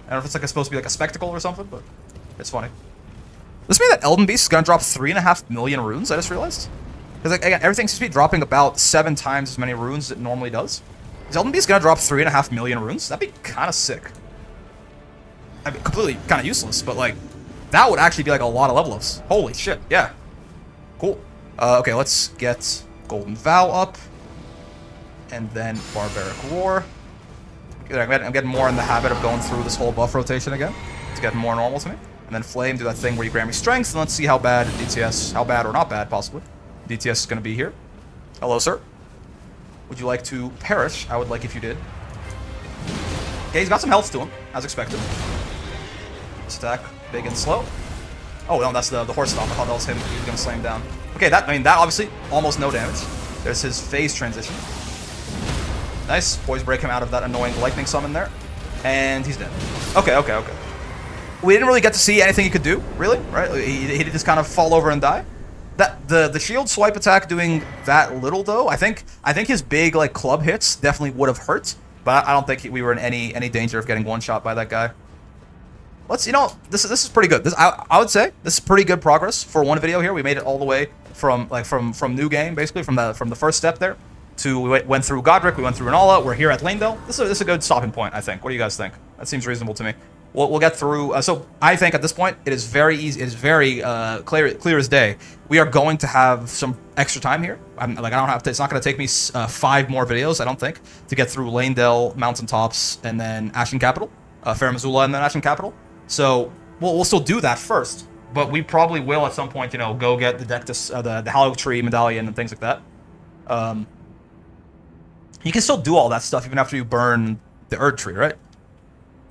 I don't know if it's like supposed to be like a spectacle or something, but it's funny. Does this mean that Elden Beast is gonna drop 3.5 million runes? I just realized. Because like again, everything seems to be dropping about 7 times as many runes as it normally does. Is Elden Beast gonna drop 3.5 million runes? That'd be kind of sick. I mean, completely kind of useless, but like that would actually be like a lot of level ups. Holy shit! Yeah. Cool. Okay, let's get Golden Vow up, and then Barbaric Roar. I'm getting more in the habit of going through this whole buff rotation again. It's getting more normal to me. And then Flame, do that thing where you grant me strength, and let's see how bad DTS, how bad or not bad, possibly, DTS is going to be here. Hello, sir. Would you like to perish? I would like if you did. Okay, he's got some health to him, as expected. Stack big and slow. Oh, no, that's the horse stomp. I thought that was him. He was going to slam him down. Okay, that obviously, almost no damage. There's his phase transition. Nice. Poise break him out of that annoying lightning summon there. And he's dead. Okay. We didn't really get to see anything he could do, really, right? He did just kind of fall over and die. That the shield swipe attack doing that little though, I think his big like club hits definitely would have hurt, but I don't think we were in any danger of getting one shot by that guy. Let's, you know, this is pretty good. I would say this is pretty good progress for one video here. We made it all the way from new game, basically from the first step there. We went through Godric, we went through Renala, we're here at Leyndell. This is a good stopping point, I think. What do you guys think? That seems reasonable to me. We'll get through. So I think at this point it is very easy. It is very clear as day. We are going to have some extra time here. I don't have to. It's not going to take me 5 more videos, I don't think, to get through Leyndell, Mountaintops, and then Ashen Capital, Fair Missoula, and then Ashen Capital. So we'll still do that first. but we probably will at some point, you know, go get the the Erdtree medallion and things like that. You can still do all that stuff even after you burn the Erdtree, right?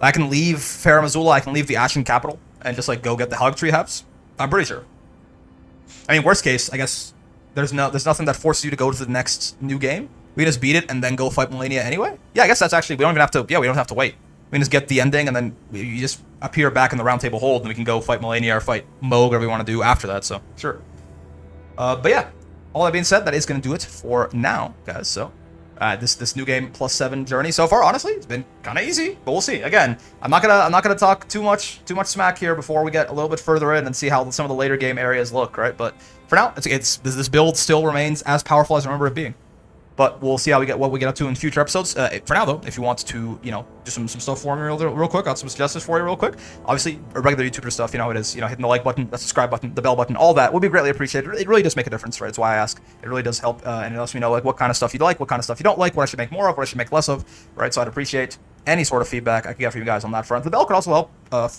I can leave Farum Azula, I can leave the Ashen Capital, and just like go get the Erdtree Habs. I'm pretty sure. I mean, worst case, I guess there's nothing that forces you to go to the next new game. We can just beat it and then go fight Melania anyway. Yeah, I guess that's actually, we don't even have to. Yeah, we don't have to wait. We can just get the ending and then you just appear back in the Round Table Hold, and we can go fight Melania or fight Moog, whatever we want to do after that. So sure. But yeah, all that being said, that is going to do it for now, guys. So. This new game +7 journey so far, honestly, it's been kind of easy, but we'll see. Again, I'm not gonna talk too much smack here before we get a little bit further in and see how some of the later game areas look, right? But for now, this build still remains as powerful as I remember it being. But we'll see how what we get up to in future episodes. For now, though, if you want to, you know, do some stuff for me real quick, I'll have some suggestions for you real quick. Obviously, regular YouTuber stuff, you know, it is, you know, hitting the like button, the subscribe button, the bell button, all that would be greatly appreciated. It really does make a difference, right? That's why I ask. It really does help, and it lets me know, like, what kind of stuff you like, what kind of stuff you don't like, what I should make more of, what I should make less of, right? So I'd appreciate any sort of feedback I can get from you guys on that front. The bell could also help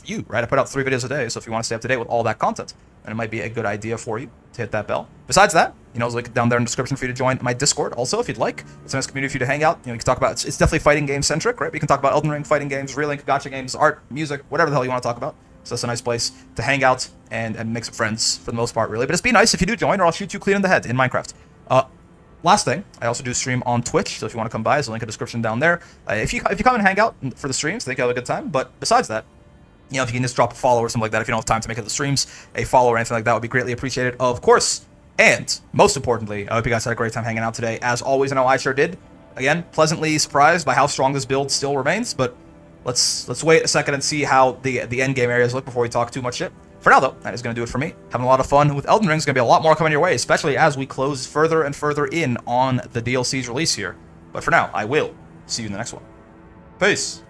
you, right? I put out 3 videos a day, so if you want to stay up to date with all that content, then it might be a good idea for you to hit that bell. Besides that, you know, there's a link down there in the description for you to join my Discord. Also, if you'd like, it's a nice community for you to hang out. You know, you can talk about, it's definitely fighting game centric, right? We can talk about Elden Ring, fighting games, Relink, gacha games, art, music, whatever the hell you want to talk about. So that's a nice place to hang out and make some friends for the most part, really. But it's be nice if you do join, or I'll shoot you clean in the head in Minecraft. Last thing, I also do stream on Twitch, so if you want to come by, there's a link in the description down there. If you come and hang out for the streams, I think you'll have a good time. But besides that, you know, if you can just drop a follow or something like that, if you don't have time to make it to the streams, a follow or anything like that would be greatly appreciated, of course. And most importantly, I hope you guys had a great time hanging out today. As always, I know I sure did. Again, pleasantly surprised by how strong this build still remains, but let's wait a second and see how the end game areas look before we talk too much shit. For now, though, that is going to do it for me. Having a lot of fun with Elden Ring. There's going to be a lot more coming your way, especially as we close further and further in on the DLC's release here. But for now, I will see you in the next one. Peace.